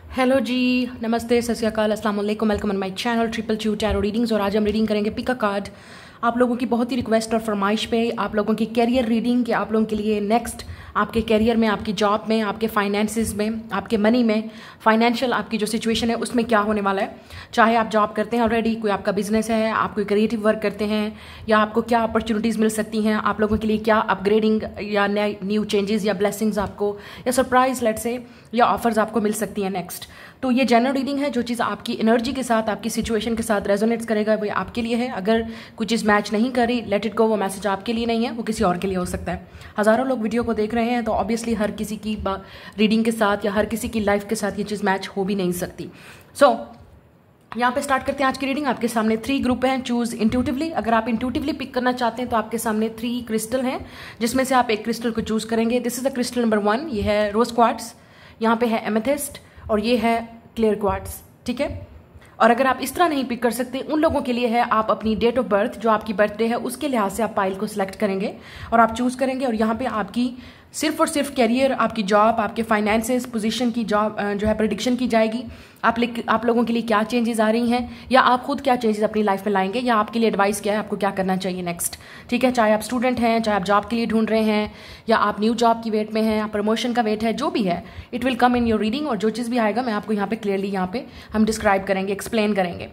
Hello जी, नमस्ते, सत श्री अकाल, अस्सलाम वालेकुम, welcome on my channel triple chew tarot readings. और आज हम रीडिंग करेंगे पिक अ कार्ड। आप लोगों की बहुत ही रिक्वेस्ट और फरमाइश पे आप लोगों की कैरियर रीडिंग कि आप लोगों के लिए नेक्स्ट आपके कैरियर में, आपकी जॉब में, आपके फाइनेंसिस में, आपके मनी में, फाइनेंशियल आपकी जो सिचुएशन है उसमें क्या होने वाला है। चाहे आप जॉब करते हैं ऑलरेडी, कोई आपका बिजनेस है, आप कोई क्रिएटिव वर्क करते हैं, या आपको क्या अपॉर्चुनिटीज़ मिल सकती हैं, आप लोगों के लिए क्या अपग्रेडिंग या न्यू चेंजेस या ब्लेसिंग्स आपको, या सरप्राइज लेट से, या ऑफर्स आपको मिल सकती हैं नेक्स्ट। तो ये जनरल रीडिंग है। जो चीज़ आपकी एनर्जी के साथ, आपकी सिचुएशन के साथ रेजोनेट्स करेगा वो आपके लिए है। अगर कोई चीज़ मैच नहीं करी, लेट इट गो, वो मैसेज आपके लिए नहीं है, वो किसी और के लिए हो सकता है। हज़ारों लोग वीडियो को देख रहे हैं, तो ऑब्वियसली हर किसी की रीडिंग के साथ या हर किसी की लाइफ के साथ ये चीज़ मैच हो भी नहीं सकती। यहाँ पे स्टार्ट करते हैं आज की रीडिंग। आपके सामने 3 ग्रुप हैं, चूज इंट्यूटिवली। अगर आप इंट्यूटिवली पिक करना चाहते हैं तो आपके सामने 3 क्रिस्टल हैं, जिसमें से आप एक क्रिस्टल को चूज करेंगे। This is the crystal number 1। ये है रोज क्वार्ट्स, यहाँ पे है एमेथिस्ट, और ये है क्लियर क्वार्ट्स। ठीक है। और अगर आप इस तरह नहीं पिक कर सकते, उन लोगों के लिए है आप अपनी डेट ऑफ बर्थ, जो आपकी बर्थडे है, उसके लिहाज से आप पाइल को सिलेक्ट करेंगे और आप चूज करेंगे। और यहाँ पे आपकी सिर्फ और सिर्फ कैरियर, आपकी जॉब, आपके फाइनेंसेस, पोजीशन की जॉब जो है प्रेडिक्शन की जाएगी। आप लोगों के लिए क्या चेंजेस आ रही हैं, या आप खुद क्या चेंजेस अपनी लाइफ में लाएंगे, या आपके लिए एडवाइस क्या है, आपको क्या करना चाहिए नेक्स्ट। ठीक है। चाहे आप स्टूडेंट हैं, चाहे आप जॉब के लिए ढूंढ रहे हैं, या आप न्यू जॉब की वेट में हैं, आप प्रमोशन का वेट है, जो भी है, it will come in your reading. और जो चीज़ भी आएगा मैं आपको यहाँ पे क्लियरली यहाँ पे हम डिस्क्राइब करेंगे, एक्सप्लेन करेंगे।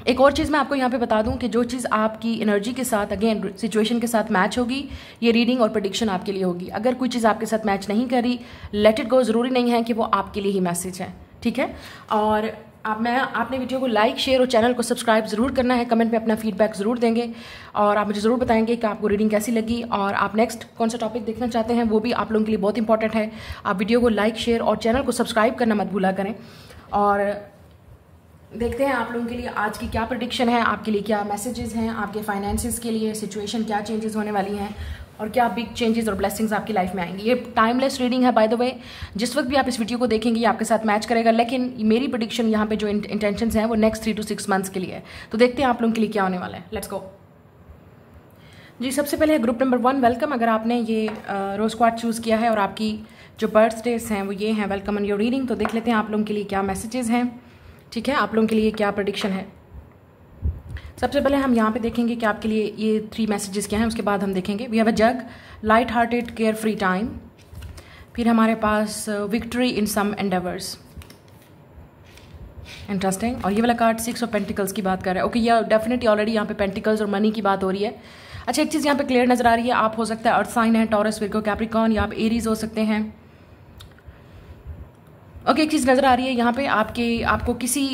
एक और चीज़ मैं आपको यहाँ पे बता दूं कि जो चीज़ आपकी एनर्जी के साथ, अगेन सिचुएशन के साथ मैच होगी, ये रीडिंग और प्रेडिक्शन आपके लिए होगी। अगर कोई चीज़ आपके साथ मैच नहीं करी, लेट इट गो। ज़रूरी नहीं है कि वो आपके लिए ही मैसेज है। ठीक है। और आपने वीडियो को लाइक, शेयर और चैनल को सब्सक्राइब ज़रूर करना है। कमेंट में अपना फीडबैक ज़रूर देंगे और आप मुझे ज़रूर बताएंगे कि आपको रीडिंग कैसी लगी, और आप नेक्स्ट कौन सा टॉपिक देखना चाहते हैं, वो भी आप लोगों के लिए बहुत इंपॉर्टेंट है। आप वीडियो को लाइक, शेयर और चैनल को सब्सक्राइब करना मत भूला करें। और देखते हैं आप लोगों के लिए आज की क्या प्रेडिक्शन है, आपके लिए क्या मैसेजेस हैं, आपके फाइनेंसेस के लिए सिचुएशन क्या चेंजेस होने वाली हैं, और क्या बिग चेंजेस और ब्लेसिंग्स आपकी लाइफ में आएंगी। ये टाइमलेस रीडिंग है बाय द वे। जिस वक्त भी आप इस वीडियो को देखेंगे ये आपके साथ मैच करेगा, लेकिन मेरी प्रेडिक्शन यहाँ पे जो इंटेंशंस हैं वो नेक्स्ट 3 to 6 मंथ्स के लिए है। तो देखते हैं आप लोगों के लिए क्या होने वाला है। लेट्स गो जी। सबसे पहले है ग्रुप नंबर 1, वेलकम। अगर आपने ये रोज क्वार्ट्स चूज़ किया है और आपकी जो बर्थडेज हैं वो ये हैं, वेलकम ऑन योर रीडिंग। तो देख लेते हैं आप लोगों के लिए क्या मैसेजेस हैं। ठीक है। आप लोगों के लिए क्या प्रेडिक्शन है। सबसे पहले हम यहाँ पे देखेंगे कि आपके लिए ये 3 मैसेजेस क्या हैं, उसके बाद हम देखेंगे we have a jug, light hearted, care free time. फिर हमारे पास victory in some endeavours, interesting. और ये वाला कार्ड 6 ऑफ पेंटिकल्स की बात कर रहा है। ओके, ये डेफिनेटली ऑलरेडी यहाँ पे पेंटिकल्स और मनी की बात हो रही है। अच्छा, एक चीज़ यहाँ पे क्लियर नजर आ रही है, आप हो सकता है अर्थ साइन है, टॉरस, विर्गो, कैप्रिकॉर्न, या आप एरीज हो सकते हैं। ओके, एक चीज़ नज़र आ रही है यहाँ पे आपको किसी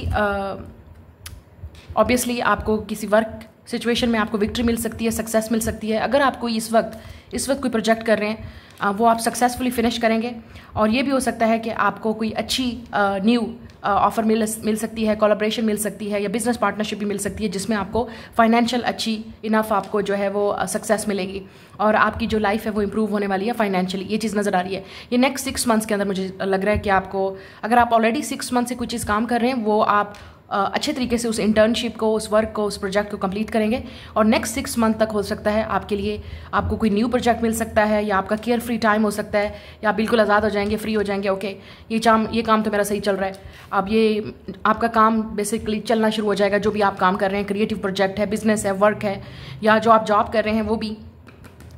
ऑब्वियसली आपको किसी वर्क सिचुएशन में आपको विक्ट्री मिल सकती है, सक्सेस मिल सकती है। अगर आप कोई इस वक्त कोई प्रोजेक्ट कर रहे हैं, वो आप सक्सेसफुली फिनिश करेंगे। और ये भी हो सकता है कि आपको कोई अच्छी न्यू ऑफर मिल सकती है, कोलैबोरेशन मिल सकती है, या बिजनेस पार्टनरशिप भी मिल सकती है, जिसमें आपको फाइनेंशियल अच्छी इनफ आपको जो है वो सक्सेस मिलेगी, और आपकी जो लाइफ है वो इंप्रूव होने वाली है फाइनेंशियली। ये चीज़ नज़र आ रही है। ये नेक्स्ट 6 मंथ्स के अंदर मुझे लग रहा है कि आपको, अगर आप ऑलरेडी 6 मंथ से कोई चीज़ काम कर रहे हैं, वो आप अच्छे तरीके से उस इंटर्नशिप को, उस वर्क को, उस प्रोजेक्ट को कंप्लीट करेंगे। और नेक्स्ट 6 मंथ तक हो सकता है आपके लिए आपको कोई न्यू प्रोजेक्ट मिल सकता है, या आपका केयर फ्री टाइम हो सकता है, या बिल्कुल आज़ाद हो जाएंगे, फ्री हो जाएंगे। ओके, ये काम तो मेरा सही चल रहा है। अब ये आपका काम बेसिकली चलना शुरू हो जाएगा। जो भी आप काम कर रहे हैं, क्रिएटिव प्रोजेक्ट है, बिजनेस है, वर्क है, या जो आप जॉब कर रहे हैं वो भी,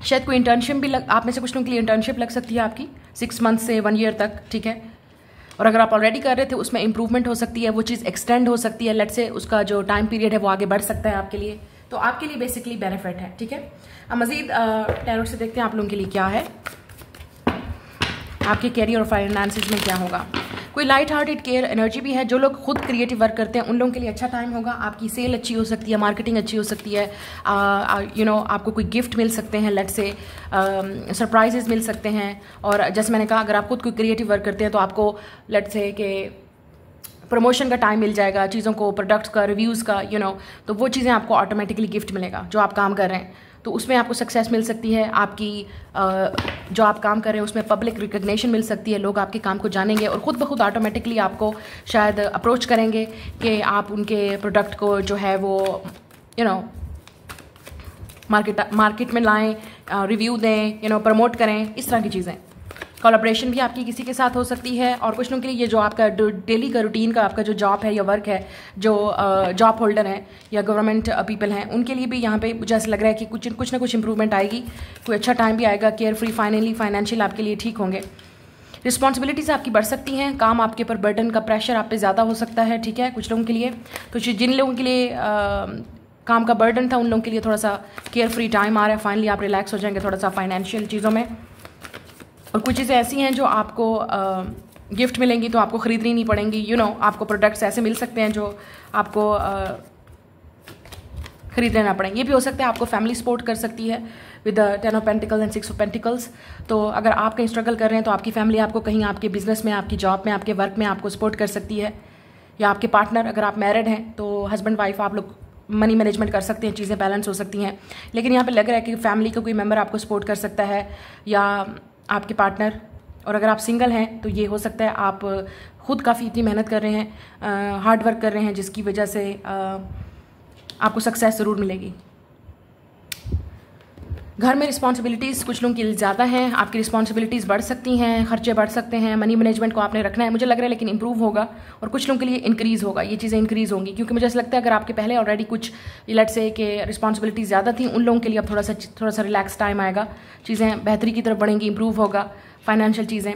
शायद कोई इंटर्नशिप भी आप में से कुछ लोगों के लिए इंटर्नशिप लग सकती है आपकी 6 मंथ से 1 ईयर तक। ठीक है। और अगर आप ऑलरेडी कर रहे थे उसमें इंप्रूवमेंट हो सकती है, वो चीज़ एक्सटेंड हो सकती है, लेट से उसका जो टाइम पीरियड है वो आगे बढ़ सकता है आपके लिए। तो आपके लिए बेसिकली बेनिफिट है। ठीक है। अब मजीद टैरो से देखते हैं आप लोगों के लिए क्या है, आपके कैरियर और फाइनेंसेस में क्या होगा। कोई लाइट हार्टेड केयर एनर्जी भी है। जो लोग खुद क्रिएटिव वर्क करते हैं उन लोगों के लिए अच्छा टाइम होगा। आपकी सेल अच्छी हो सकती है, मार्केटिंग अच्छी हो सकती है, आपको कोई गिफ्ट मिल सकते हैं, लेट से सरप्राइजेस मिल सकते हैं। और जैसे मैंने कहा, अगर आप खुद कोई क्रिएटिव वर्क करते हैं तो आपको लेट से कि प्रमोशन का टाइम मिल जाएगा, चीज़ों को, प्रोडक्ट्स का, रिव्यूज़ का, तो वो चीज़ें आपको ऑटोमेटिकली गिफ्ट मिलेगा जो आप काम कर रहे हैं। तो उसमें आपको सक्सेस मिल सकती है। आपकी जो आप काम कर रहे हैं उसमें पब्लिक रिकग्निशन मिल सकती है, लोग आपके काम को जानेंगे और ख़ुद ब खुद ऑटोमेटिकली आपको शायद अप्रोच करेंगे कि आप उनके प्रोडक्ट को जो है वो मार्केट में लाएं, रिव्यू दें, प्रमोट करें, इस तरह की चीज़ें। कोलैबोरेशन भी आपकी किसी के साथ हो सकती है। और कुछ लोगों के लिए ये जो आपका डेली का रूटीन का आपका जो जॉब है या वर्क है, जो जॉब होल्डर हैं या गवर्नमेंट पीपल हैं, उनके लिए भी यहाँ पे मुझे ऐसा लग रहा है कि कुछ ना कुछ इंप्रूवमेंट आएगी, कोई अच्छा टाइम भी आएगा, केयर फ्री फाइनेंशियल आपके लिए ठीक होंगे। रिस्पॉन्सिबिलिटीज़ आपकी बढ़ सकती हैं, काम आपके ऊपर बर्डन का प्रेशर आप पे ज़्यादा हो सकता है, ठीक है, कुछ लोगों के लिए। तो जिन लोगों के लिए काम का बर्डन था, उन लोगों के लिए थोड़ा सा केयर फ्री टाइम आ रहा है, फाइनली आप रिलैक्स हो जाएंगे थोड़ा सा फाइनेंशियल चीज़ों में। और कुछ चीज़ें ऐसी हैं जो आपको गिफ्ट मिलेंगी तो आपको ख़रीदनी नहीं पड़ेंगी, आपको प्रोडक्ट्स ऐसे मिल सकते हैं जो आपको खरीद लेना पड़ेंगे। ये भी हो सकता है आपको फैमिली सपोर्ट कर सकती है with 10 of pentacles and 6 of pentacles. तो अगर आप कहीं स्ट्रगल कर रहे हैं तो आपकी फैमिली आपको कहीं आपके बिजनेस में, आपकी जॉब में, आपके वर्क में आपको सपोर्ट कर सकती है, या आपके पार्टनर, अगर आप मैरिड हैं तो हस्बैंड वाइफ आप लोग मनी मैनेजमेंट कर सकते हैं, चीज़ें बैलेंस हो सकती हैं। लेकिन यहाँ पे लग रहा है कि फैमिली का कोई मेंबर आपको सपोर्ट कर सकता है या आपके पार्टनर। और अगर आप सिंगल हैं तो ये हो सकता है आप खुद काफ़ी इतनी मेहनत कर रहे हैं, हार्ड वर्क कर रहे हैं, जिसकी वजह से आपको सक्सेस ज़रूर मिलेगी। घर में रिस्पॉन्सिबिलिटीज़ कुछ लोगों की ज़्यादा हैं, आपकी रिस्पॉन्सिबिलिटीज़ बढ़ सकती हैं, खर्चे बढ़ सकते हैं, मनी मैनेजमेंट को आपने रखना है, मुझे लग रहा है, लेकिन इंप्रूव होगा। और कुछ लोगों के लिए इंक्रीज़ होगा, ये चीज़ें इंक्रीज़ होंगी, क्योंकि मुझे ऐसा लगता है अगर आपके पहले ऑलरेडी कुछ लेट से कि रिस्पॉन्सिबिलिटीज़ ज़्यादा थी, उन लोगों के लिए अब थोड़ा सा रिलैक्स टाइम आएगा, चीज़ें बेहतरी की तरफ बढ़ेंगी, इंप्रूव होगा फाइनेंशियल चीज़ें।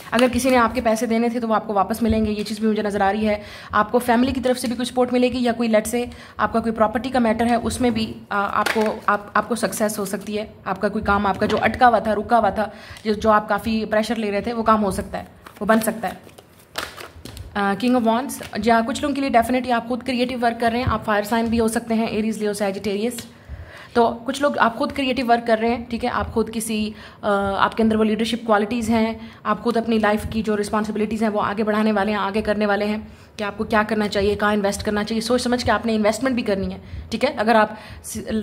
अगर किसी ने आपके पैसे देने थे तो वो आपको वापस मिलेंगे, ये चीज़ भी मुझे नज़र आ रही है। आपको फैमिली की तरफ से भी कुछ सपोर्ट मिलेगी, या कोई लेट से आपका कोई प्रॉपर्टी का मैटर है उसमें भी आपको सक्सेस हो सकती है। आपका कोई काम, आपका जो अटका हुआ था, रुका हुआ था, जो आप काफ़ी प्रेशर ले रहे थे, वो काम हो सकता है, वो बन सकता है। किंग ऑफ वॉन्ड्स, या कुछ लोगों के लिए डेफिनेटली आप खुद क्रिएटिव वर्क कर रहे हैं, आप फायर साइन भी हो सकते हैं, एरीज, लियो, सैजिटेरियस। तो कुछ लोग आप खुद क्रिएटिव वर्क कर रहे हैं, ठीक है, आप खुद आपके अंदर वो लीडरशिप क्वालिटीज़ हैं, आप खुद अपनी लाइफ की जो रिस्पॉन्सिबिलिटीज़ हैं वो आगे बढ़ाने वाले हैं, आगे करने वाले हैं कि आपको क्या करना चाहिए, कहाँ इन्वेस्ट करना चाहिए, सोच समझ के आपने इन्वेस्टमेंट भी करनी है, ठीक है। अगर आप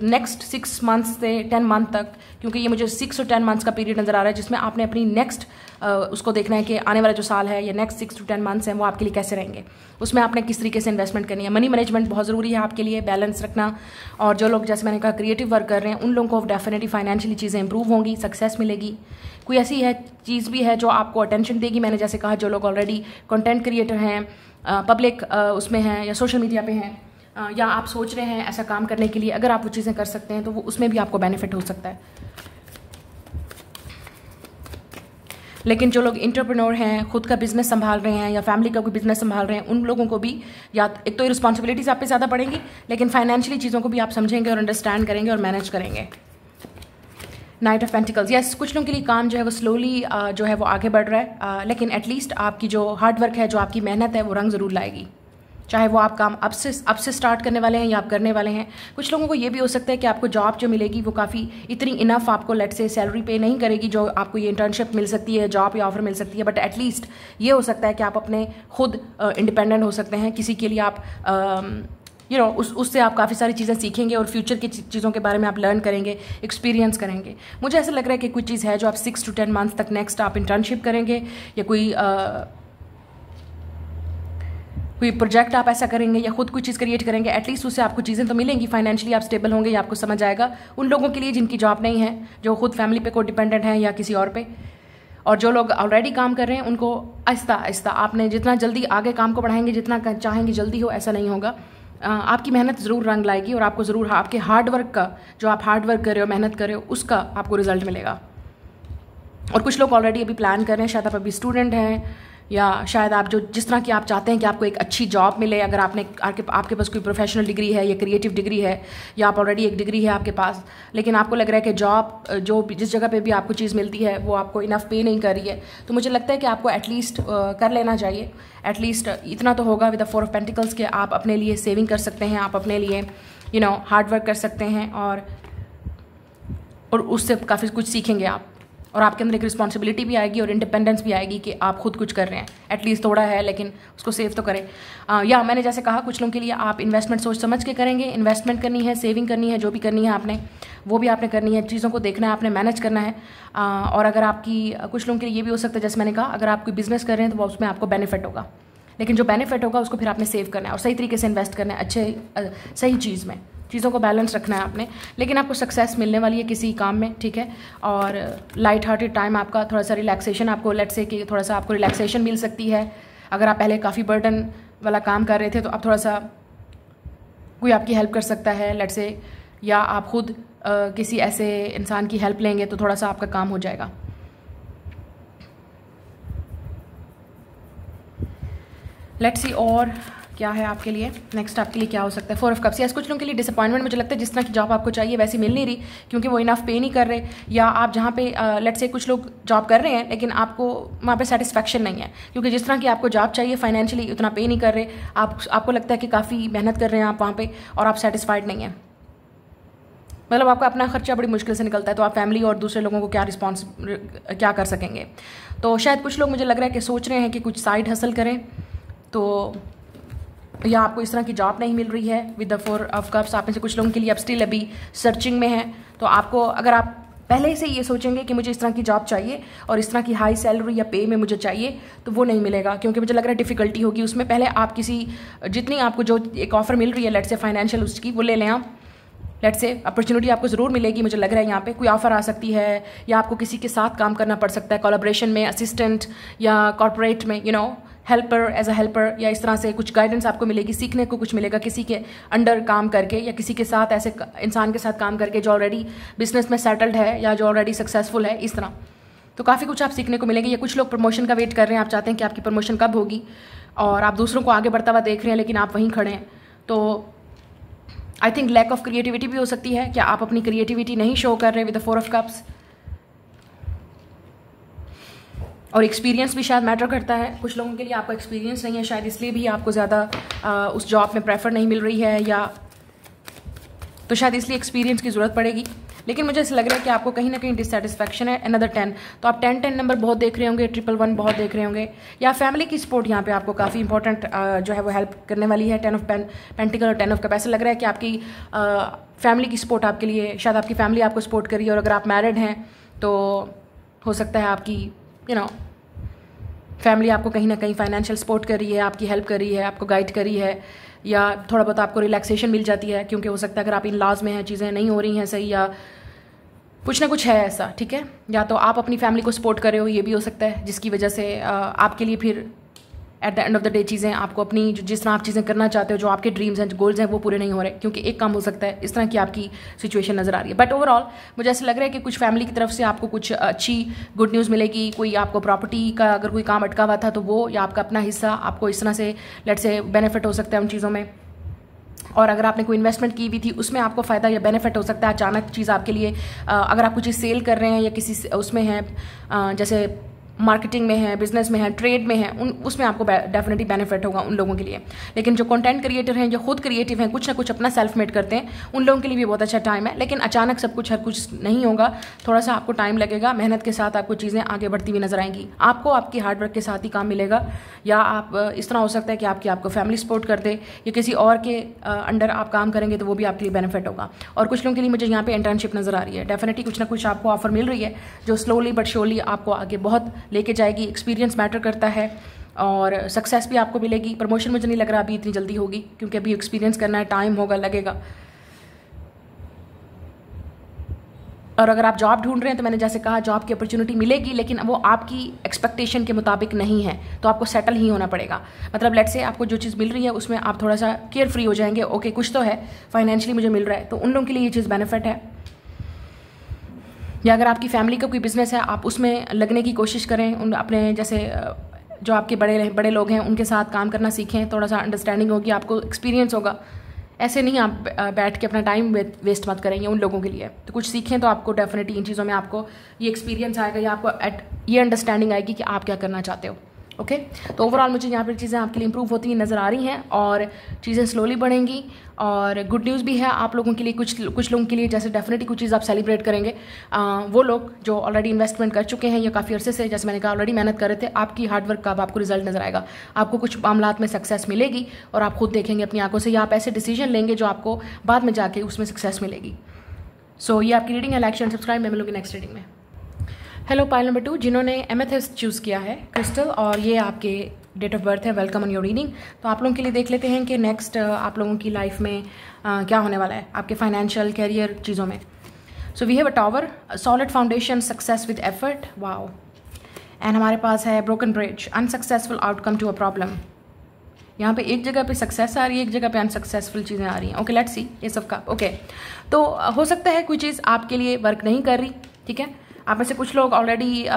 नेक्स्ट 6 मंथ्स से 10 मंथ तक, क्योंकि ये मुझे 6 और 10 मंथ्स का पीरियड नज़र आ रहा है, जिसमें आपने अपनी नेक्स्ट उसको देखना है कि आने वाला जो साल है या नेक्स्ट 6 to 10 मंथ्स हैं वो आपके लिए कैसे रहेंगे, उसमें आपने किस तरीके से इन्वेस्टमेंट करनी है। मनी मैनेजमेंट बहुत ज़रूरी है आपके लिए, बैलेंस रखना। और जो लोग, जैसे मैंने कहा, क्रिएटिव वर्क कर रहे हैं, उन लोगों को डेफिनेटली फाइनेंशियली चीज़ें इंप्रूव होंगी, सक्सेस मिलेगी। कोई ऐसी चीज़ भी है जो आपको अटेंशन देगी, मैंने जैसे कहा, जो लोग ऑलरेडी कंटेंट क्रिएटर हैं, पब्लिक उसमें हैं या सोशल मीडिया पे हैं, या आप सोच रहे हैं ऐसा काम करने के लिए, अगर आप वो चीज़ें कर सकते हैं तो वो उसमें भी आपको बेनिफिट हो सकता है। लेकिन जो लोग एंटरप्रेन्योर हैं, खुद का बिजनेस संभाल रहे हैं या फैमिली का कोई बिजनेस संभाल रहे हैं, उन लोगों को भी या एक तो रिस्पॉन्सिबिलिटीज़ आप पे ज़्यादा पड़ेंगी, लेकिन फाइनेंशियली चीज़ों को भी आप समझेंगे और अंडरस्टैंड करेंगे और मैनेज करेंगे। नाइट ऑफ पेंटिकल्स, यस, कुछ लोगों के लिए काम जो है वो स्लोली जो है वो आगे बढ़ रहा है, लेकिन एटलीस्ट आपकी जो हार्ड वर्क है, जो आपकी मेहनत है, वो रंग ज़रूर लाएगी। चाहे वो आप काम अब से स्टार्ट करने वाले हैं या आप करने वाले हैं। कुछ लोगों को ये भी हो सकता है कि आपको जॉब जो मिलेगी वो काफ़ी इतनी इनफ आपको लेट से सैलरी पे नहीं करेगी जो आपको ये इंटर्नशिप मिल सकती है, जॉब या ऑफर मिल सकती है, बट एटलीस्ट ये हो सकता है कि आप अपने खुद इंडिपेंडेंट हो सकते हैं। किसी के लिए आप उससे आप काफ़ी सारी चीज़ें सीखेंगे और फ्यूचर की चीज़ों के बारे में आप लर्न करेंगे, एक्सपीरियंस करेंगे। मुझे ऐसा लग रहा है कि कोई चीज़ है जो आप 6 to 10 मंथ्स तक नेक्स्ट आप इंटर्नशिप करेंगे, या कोई प्रोजेक्ट आप ऐसा करेंगे या खुद कोई चीज़ क्रिएट करेंगे, एटलीस्ट उससे आपको चीज़ें तो मिलेंगी, फाइनेंशियली आप स्टेबल होंगे, या आपको समझ आएगा। उन लोगों के लिए जिनकी जॉब नहीं है, जो खुद फैमिली पे को डिपेंडेंट हैं या किसी और पे, और जो लोग ऑलरेडी काम कर रहे हैं, उनको आहिस्ता आहिस्ता आपने जितना जल्दी आगे काम को बढ़ाएंगे, जितना चाहेंगे जल्दी हो, ऐसा नहीं होगा। आपकी मेहनत ज़रूर रंग लाएगी और आपको ज़रूर आपके हार्ड वर्क का, जो आप हार्ड वर्क कर रहे हो, मेहनत कर रहे हो, उसका आपको रिजल्ट मिलेगा। और कुछ लोग ऑलरेडी अभी प्लान कर रहे हैं, शायद आप अभी स्टूडेंट हैं, या शायद आप जिस तरह की आप चाहते हैं कि आपको एक अच्छी जॉब मिले, अगर आपके पास कोई प्रोफेशनल डिग्री है या क्रिएटिव डिग्री है, या आप ऑलरेडी एक डिग्री है आपके पास, लेकिन आपको लग रहा है कि जॉब जिस जगह पे भी आपको चीज़ मिलती है वो आपको इनफ पे नहीं कर रही है, तो मुझे लगता है कि आपको एटलीस्ट कर लेना चाहिए। एटलीस्ट इतना तो होगा विद द 4 ऑफ पेंटिकल्स के आप अपने लिए सेविंग कर सकते हैं, आप अपने लिए हार्ड वर्क कर सकते हैं, और उससे काफ़ी कुछ सीखेंगे आप, और आपके अंदर एक रिस्पॉन्सिबिलिटी भी आएगी और इंडिपेंडेंस भी आएगी कि आप खुद कुछ कर रहे हैं। एटलीस्ट थोड़ा है, लेकिन उसको सेव तो करें। या मैंने जैसे कहा, कुछ लोगों के लिए आप इन्वेस्टमेंट सोच समझ के करेंगे, इन्वेस्टमेंट करनी है, सेविंग करनी है, जो भी करनी है आपने, वो भी आपने करनी है, चीज़ों को देखना है, आपने मैनेज करना है। और अगर कुछ लोगों के लिए ये भी हो सकता है, जैसे मैंने कहा, अगर आप कोई बिजनेस कर रहे हैं तो उसमें आपको बेनिफिट होगा, लेकिन जो बेनिफिट होगा उसको फिर आपने सेव करना है और सही तरीके से इन्वेस्ट करना है, सही चीज़ में, चीज़ों को बैलेंस रखना है आपने, लेकिन आपको सक्सेस मिलने वाली है किसी काम में, ठीक है। और लाइट हार्टेड टाइम आपका, थोड़ा सा रिलैक्सेशन आपको, लेट्स से कि थोड़ा सा आपको रिलैक्सेशन मिल सकती है। अगर आप पहले काफ़ी बर्डन वाला काम कर रहे थे तो आप थोड़ा सा कोई आपकी हेल्प कर सकता है, लेट्स से, या आप खुद किसी ऐसे इंसान की हेल्प लेंगे तो थोड़ा सा आपका काम हो जाएगा। लेट्स सी और क्या है आपके लिए नेक्स्ट, आपके लिए क्या हो सकता है। 4 ऑफ कप्स, यस कुछ लोगों के लिए डिसअपॉइंटमेंट मुझे लगता है, जिस तरह की जॉब आपको चाहिए वैसी मिल नहीं रही, क्योंकि वो इनफ पे नहीं कर रहे, या आप जहाँ पे लेट्स से कुछ लोग जॉब कर रहे हैं लेकिन आपको वहाँ पे सेटिस्फैक्शन नहीं है, क्योंकि जिस तरह की आपको जॉब चाहिए फाइनेंशियली उतना पे नहीं कर रहे, आपको लगता है कि काफ़ी मेहनत कर रहे हैं आप वहाँ पर और आप सेटिस्फाइड नहीं हैं। मतलब आपका अपना खर्चा बड़ी मुश्किल से निकलता है, तो आप फैमिली और दूसरे लोगों को क्या कर सकेंगे। तो शायद कुछ लोग मुझे लग रहा है कि सोच रहे हैं कि कुछ साइड हसल करें, तो या आपको इस तरह की जॉब नहीं मिल रही है विद द 4 ऑफ कप्स। आप में से कुछ लोगों के लिए अब स्टिल अभी सर्चिंग में है, तो आपको अगर आप पहले से ये सोचेंगे कि मुझे इस तरह की जॉब चाहिए और इस तरह की हाई सैलरी या पे में मुझे चाहिए, तो वो नहीं मिलेगा, क्योंकि मुझे लग रहा है डिफ़िकल्टी होगी उसमें। पहले आप किसी जितनी आपको जो एक ऑफर मिल रही है लेट्स से फाइनेंशियल उसकी, वो ले लें आप। लेट्स से अपॉर्चुनिटी आपको ज़रूर मिलेगी, मुझे लग रहा है यहाँ पे कोई ऑफर आ सकती है, या आपको किसी के साथ काम करना पड़ सकता है कोलैबोरेशन में, असिस्टेंट या कॉर्पोरेट में, हेल्पर, एज अ हेल्पर, या इस तरह से कुछ गाइडेंस आपको मिलेगी, सीखने को कुछ मिलेगा किसी के अंडर काम करके, या किसी के साथ ऐसे इंसान के साथ काम करके जो ऑलरेडी बिजनेस में सेटल्ड है या जो ऑलरेडी सक्सेसफुल है, इस तरह। तो काफ़ी कुछ आप सीखने को मिलेगी। या कुछ लोग प्रमोशन का वेट कर रहे हैं, आप चाहते हैं कि आपकी प्रमोशन कब होगी, और आप दूसरों को आगे बढ़ता हुआ देख रहे हैं लेकिन आप वहीं खड़े हैं। तो I think lack of creativity भी हो सकती है, क्या आप अपनी क्रिएटिविटी नहीं शो कर रहे विद द 4 ऑफ कप्स। और एक्सपीरियंस भी शायद मैटर करता है, कुछ लोगों के लिए आपका एक्सपीरियंस नहीं है शायद, इसलिए भी आपको ज़्यादा उस जॉब में प्रेफर नहीं मिल रही है, या तो शायद इसलिए एक्सपीरियंस की ज़रूरत पड़ेगी। लेकिन मुझे ऐसा लग रहा है कि आपको कहीं ना कहीं डिससेटिस्फैक्शन है। अनदर 10, तो आप 10 नंबर बहुत देख रहे होंगे, 111 बहुत देख रहे होंगे, या फैमिली की सपोर्ट यहाँ पे आपको काफ़ी इंपॉर्टेंट जो है वो हेल्प करने वाली है। 10 ऑफ पेंटिकल और 10 ऑफ कप, ऐसा लग रहा है कि आपकी फैमिली की सपोर्ट आपके लिए, शायद आपकी फैमिली आपको सपोर्ट करी है, और अगर आप मैरिड हैं तो हो सकता है आपकी फैमिली आपको कहीं ना कहीं फाइनेंशियल सपोर्ट कर रही है, आपकी हेल्प कर रही है, आपको गाइड करी है, या थोड़ा बहुत आपको रिलैक्सेशन मिल जाती है, क्योंकि हो सकता है अगर आप इन लॉज में हैं, चीज़ें नहीं हो रही हैं सही, या कुछ ना कुछ है ऐसा, ठीक है। या तो आप अपनी फैमिली को सपोर्ट कर रहे हो, ये भी हो सकता है, जिसकी वजह से आपके लिए फिर at the end of the day चीज़ें आपको अपनी जिस तरह आप चीज़ें करना चाहते हो, जो आपके ड्रीम्स हैं, गोल्स हैं, वो पूरे नहीं हो रहे, क्योंकि एक काम हो सकता है, इस तरह की आपकी सिचुएशन नज़र आ रही है। बट ओवरऑल मुझे ऐसा लग रहा है कि कुछ फैमिली की तरफ से आपको कुछ अच्छी गुड न्यूज़ मिलेगी। कोई आपको प्रॉपर्टी का अगर कोई काम अटका हुआ था तो वो, या आपका अपना हिस्सा आपको इस तरह से लेट्स से बेनिफिट हो सकता है उन चीज़ों में। और अगर आपने कोई इन्वेस्टमेंट की हुई थी उसमें आपको फ़ायदा या बेनिफिट हो सकता है, अचानक चीज़ आपके लिए। अगर आप कुछ चीज़ सेल कर रहे हैं या किसी उसमें हैं, जैसे मार्केटिंग में है, बिजनेस में है, ट्रेड में है, उसमें आपको डेफिनेटली बेनिफिट होगा उन लोगों के लिए। लेकिन जो कंटेंट क्रिएटर हैं, जो खुद क्रिएटिव हैं, कुछ ना कुछ अपना सेल्फ मेड करते हैं, उन लोगों के लिए भी बहुत अच्छा टाइम है। लेकिन अचानक सब कुछ हर कुछ नहीं होगा, थोड़ा सा आपको टाइम लगेगा, मेहनत के साथ आपको चीज़ें आगे बढ़ती हुई नजर आएंगी। आपको आपकी हार्डवर्क के साथ ही काम मिलेगा, या आप इस तरह हो सकता है कि आपको फैमिली सपोर्ट कर दे, या किसी और के अंडर आप काम करेंगे तो वो भी आपके लिए बेनिफिट होगा। और कुछ लोगों के लिए मुझे यहाँ पे इंटर्नशिप नजर आ रही है, डेफिनेटली कुछ ना कुछ आपको ऑफर मिल रही है जो स्लोली बट श्योरली आपको आगे बहुत लेके जाएगी। एक्सपीरियंस मैटर करता है, और सक्सेस भी आपको मिलेगी। प्रमोशन मुझे नहीं लग रहा अभी इतनी जल्दी होगी, क्योंकि अभी एक्सपीरियंस करना है, टाइम होगा, लगेगा। और अगर आप जॉब ढूंढ रहे हैं तो मैंने जैसे कहा जॉब की अपॉर्चुनिटी मिलेगी, लेकिन वो आपकी एक्सपेक्टेशन के मुताबिक नहीं है, तो आपको सेटल ही होना पड़ेगा। मतलब लेट्स से आपको जो चीज़ मिल रही है उसमें आप थोड़ा सा केयर फ्री हो जाएंगे, ओके कुछ तो है फाइनेंशियली मुझे मिल रहा है, तो उन लोगों के लिए ये चीज़ बेनिफिट है। या अगर आपकी फैमिली का कोई बिजनेस है, आप उसमें लगने की कोशिश करें, उन अपने जैसे जो आपके बड़े लोग हैं उनके साथ काम करना सीखें, थोड़ा सा अंडरस्टैंडिंग होगी, आपको एक्सपीरियंस होगा। ऐसे नहीं आप बैठ के अपना टाइम वेस्ट मत करेंगे उन लोगों के लिए, तो कुछ सीखें तो आपको डेफिनेटली इन चीज़ों में आपको ये एक्सपीरियंस आएगा, या आपको ये अंडरस्टैंडिंग आएगी कि आप क्या करना चाहते हो। ओके, तो ओवरऑल मुझे यहाँ पर चीज़ें आपके लिए इंप्रूव होती हुई नज़र आ रही हैं, और चीज़ें स्लोली बढ़ेंगी। और गुड न्यूज़ भी है आप लोगों के लिए, कुछ लोगों के लिए जैसे डेफिनेटली कुछ चीज़ आप सेलिब्रेट करेंगे। वो लोग जो ऑलरेडी इन्वेस्टमेंट कर चुके हैं या काफ़ी अरसे से, जैसे मैंने कहा ऑलरेडी मेहनत कर रहे थे, आपकी हार्डवर्क का अब आपको रिजल्ट नजर आएगा। आपको कुछ मामलात में सक्सेस मिलेगी और आप खुद देखेंगे अपनी आंखों से, या आप ऐसे डिसीजन लेंगे जो आपको बाद में जाके उसमें सक्सेस मिलेगी। सो ये आपकी रीडिंग है, लाइक शेयर सब्सक्राइब, मैं मिलूंगी नेक्स्ट रीडिंग में। हेलो पाइल नंबर 2 जिन्होंने एमेथिस्ट चूज़ किया है क्रिस्टल, और ये आपके डेट ऑफ बर्थ है, वेलकम ऑन योर रीडिंग। तो आप लोगों के लिए देख लेते हैं कि नेक्स्ट आप लोगों की लाइफ में क्या होने वाला है आपके फाइनेंशियल कैरियर चीज़ों में। So we have a tower, solid foundation, success with effort, wow. And हमारे पास है broken bridge, unsuccessful outcome to a problem. यहाँ पे एक जगह पे सक्सेस आ रही है, एक जगह पे अनसक्सेसफुल चीज़ें आ रही हैं। ओके लेट्स सी ये सब का। ओके तो हो सकता है कोई चीज़ आपके लिए वर्क नहीं कर रही, ठीक है। आप में से कुछ लोग ऑलरेडी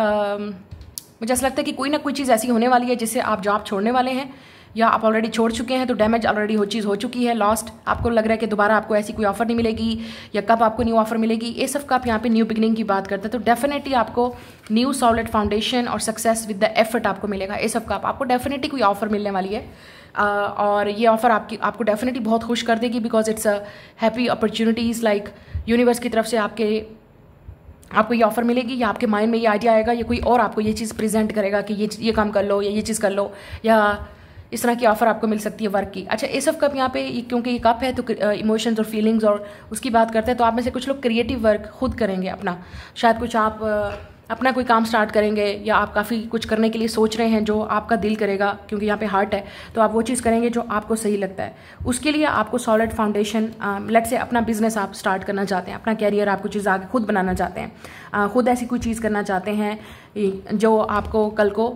मुझे ऐसा लगता है कि कोई ना कोई चीज़ ऐसी होने वाली है जिससे आप जॉब छोड़ने वाले हैं, या आप ऑलरेडी छोड़ चुके हैं तो डैमेज ऑलरेडी वो चीज़ हो चुकी है, लॉस्ट। आपको लग रहा है कि दोबारा आपको ऐसी कोई ऑफर नहीं मिलेगी, या कब आपको न्यू ऑफर मिलेगी। ये सब का आप यहाँ पे न्यू बिगनिंग की बात करते हैं, तो डेफिनेटली आपको न्यू सॉलिड फाउंडेशन और सक्सेस विद द एफर्ट आपको मिलेगा। ये सब का आपको डेफिनेटली कोई ऑफर मिलने वाली है, और ये ऑफर आपको डेफिनेटली बहुत खुश कर देगी, because it's a happy opportunities. Like universe की तरफ से आपको ये ऑफर मिलेगी, या आपके माइंड में ये आइडिया आएगा, या कोई और आपको ये चीज़ प्रेजेंट करेगा कि ये काम कर लो, या ये चीज़ कर लो, या इस तरह की ऑफर आपको मिल सकती है वर्क की। अच्छा ये सब कप यहाँ पे क्योंकि ये कप है तो इमोशंस और फीलिंग्स और उसकी बात करते हैं, तो आप में से कुछ लोग क्रिएटिव वर्क खुद करेंगे अपना। शायद कुछ आप अपना कोई काम स्टार्ट करेंगे, या आप काफ़ी कुछ करने के लिए सोच रहे हैं जो आपका दिल करेगा, क्योंकि यहाँ पे हार्ट है, तो आप वो चीज़ करेंगे जो आपको सही लगता है। उसके लिए आपको सॉलिड फाउंडेशन, लेट से अपना बिजनेस आप स्टार्ट करना चाहते हैं, अपना कैरियर आप कुछ चीज़ आगे खुद बनाना चाहते हैं, खुद ऐसी कोई चीज़ करना चाहते हैं जो आपको कल को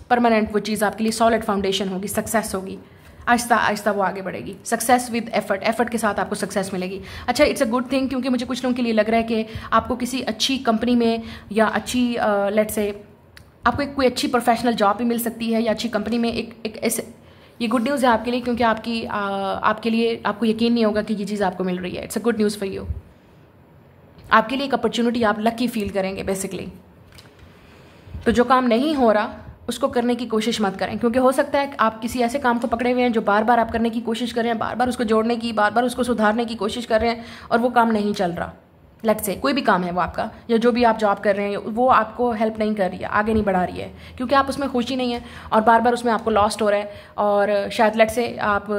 परमानेंट वो चीज़ आपके लिए सॉलिड फाउंडेशन होगी, सक्सेस होगी, आहिस्ता आहिस्ता वो आगे बढ़ेगी। सक्सेस विद एफर्ट, एफर्ट के साथ आपको सक्सेस मिलेगी। अच्छा इट्स अ गुड थिंग, क्योंकि मुझे कुछ लोगों के लिए लग रहा है कि आपको किसी अच्छी कंपनी में, या अच्छी लेट से आपको कोई अच्छी प्रोफेशनल जॉब भी मिल सकती है, या अच्छी कंपनी में एक ऐसे, ये गुड न्यूज़ है आपके लिए, क्योंकि आपके लिए आपको यकीन नहीं होगा कि ये चीज़ आपको मिल रही है। It's a good news for you. आपके लिए एक अपॉर्चुनिटी, आप लकी फील करेंगे बेसिकली। तो जो काम नहीं हो रहा उसको करने की कोशिश मत करें, क्योंकि हो सकता है आप किसी ऐसे काम को पकड़े हुए हैं जो बार बार आप करने की कोशिश कर रहे हैं, बार बार उसको जोड़ने की, बार बार उसको सुधारने की कोशिश कर रहे हैं, और वो काम नहीं चल रहा। लेट से कोई भी काम है वो आपका, या जो भी आप जॉब कर रहे हैं वो आपको हेल्प नहीं कर रही है, आगे नहीं बढ़ा रही है, क्योंकि आप उसमें खुशी नहीं है, और बार बार उसमें आपको लॉस्ट हो रहा है, और शायद लेट से आप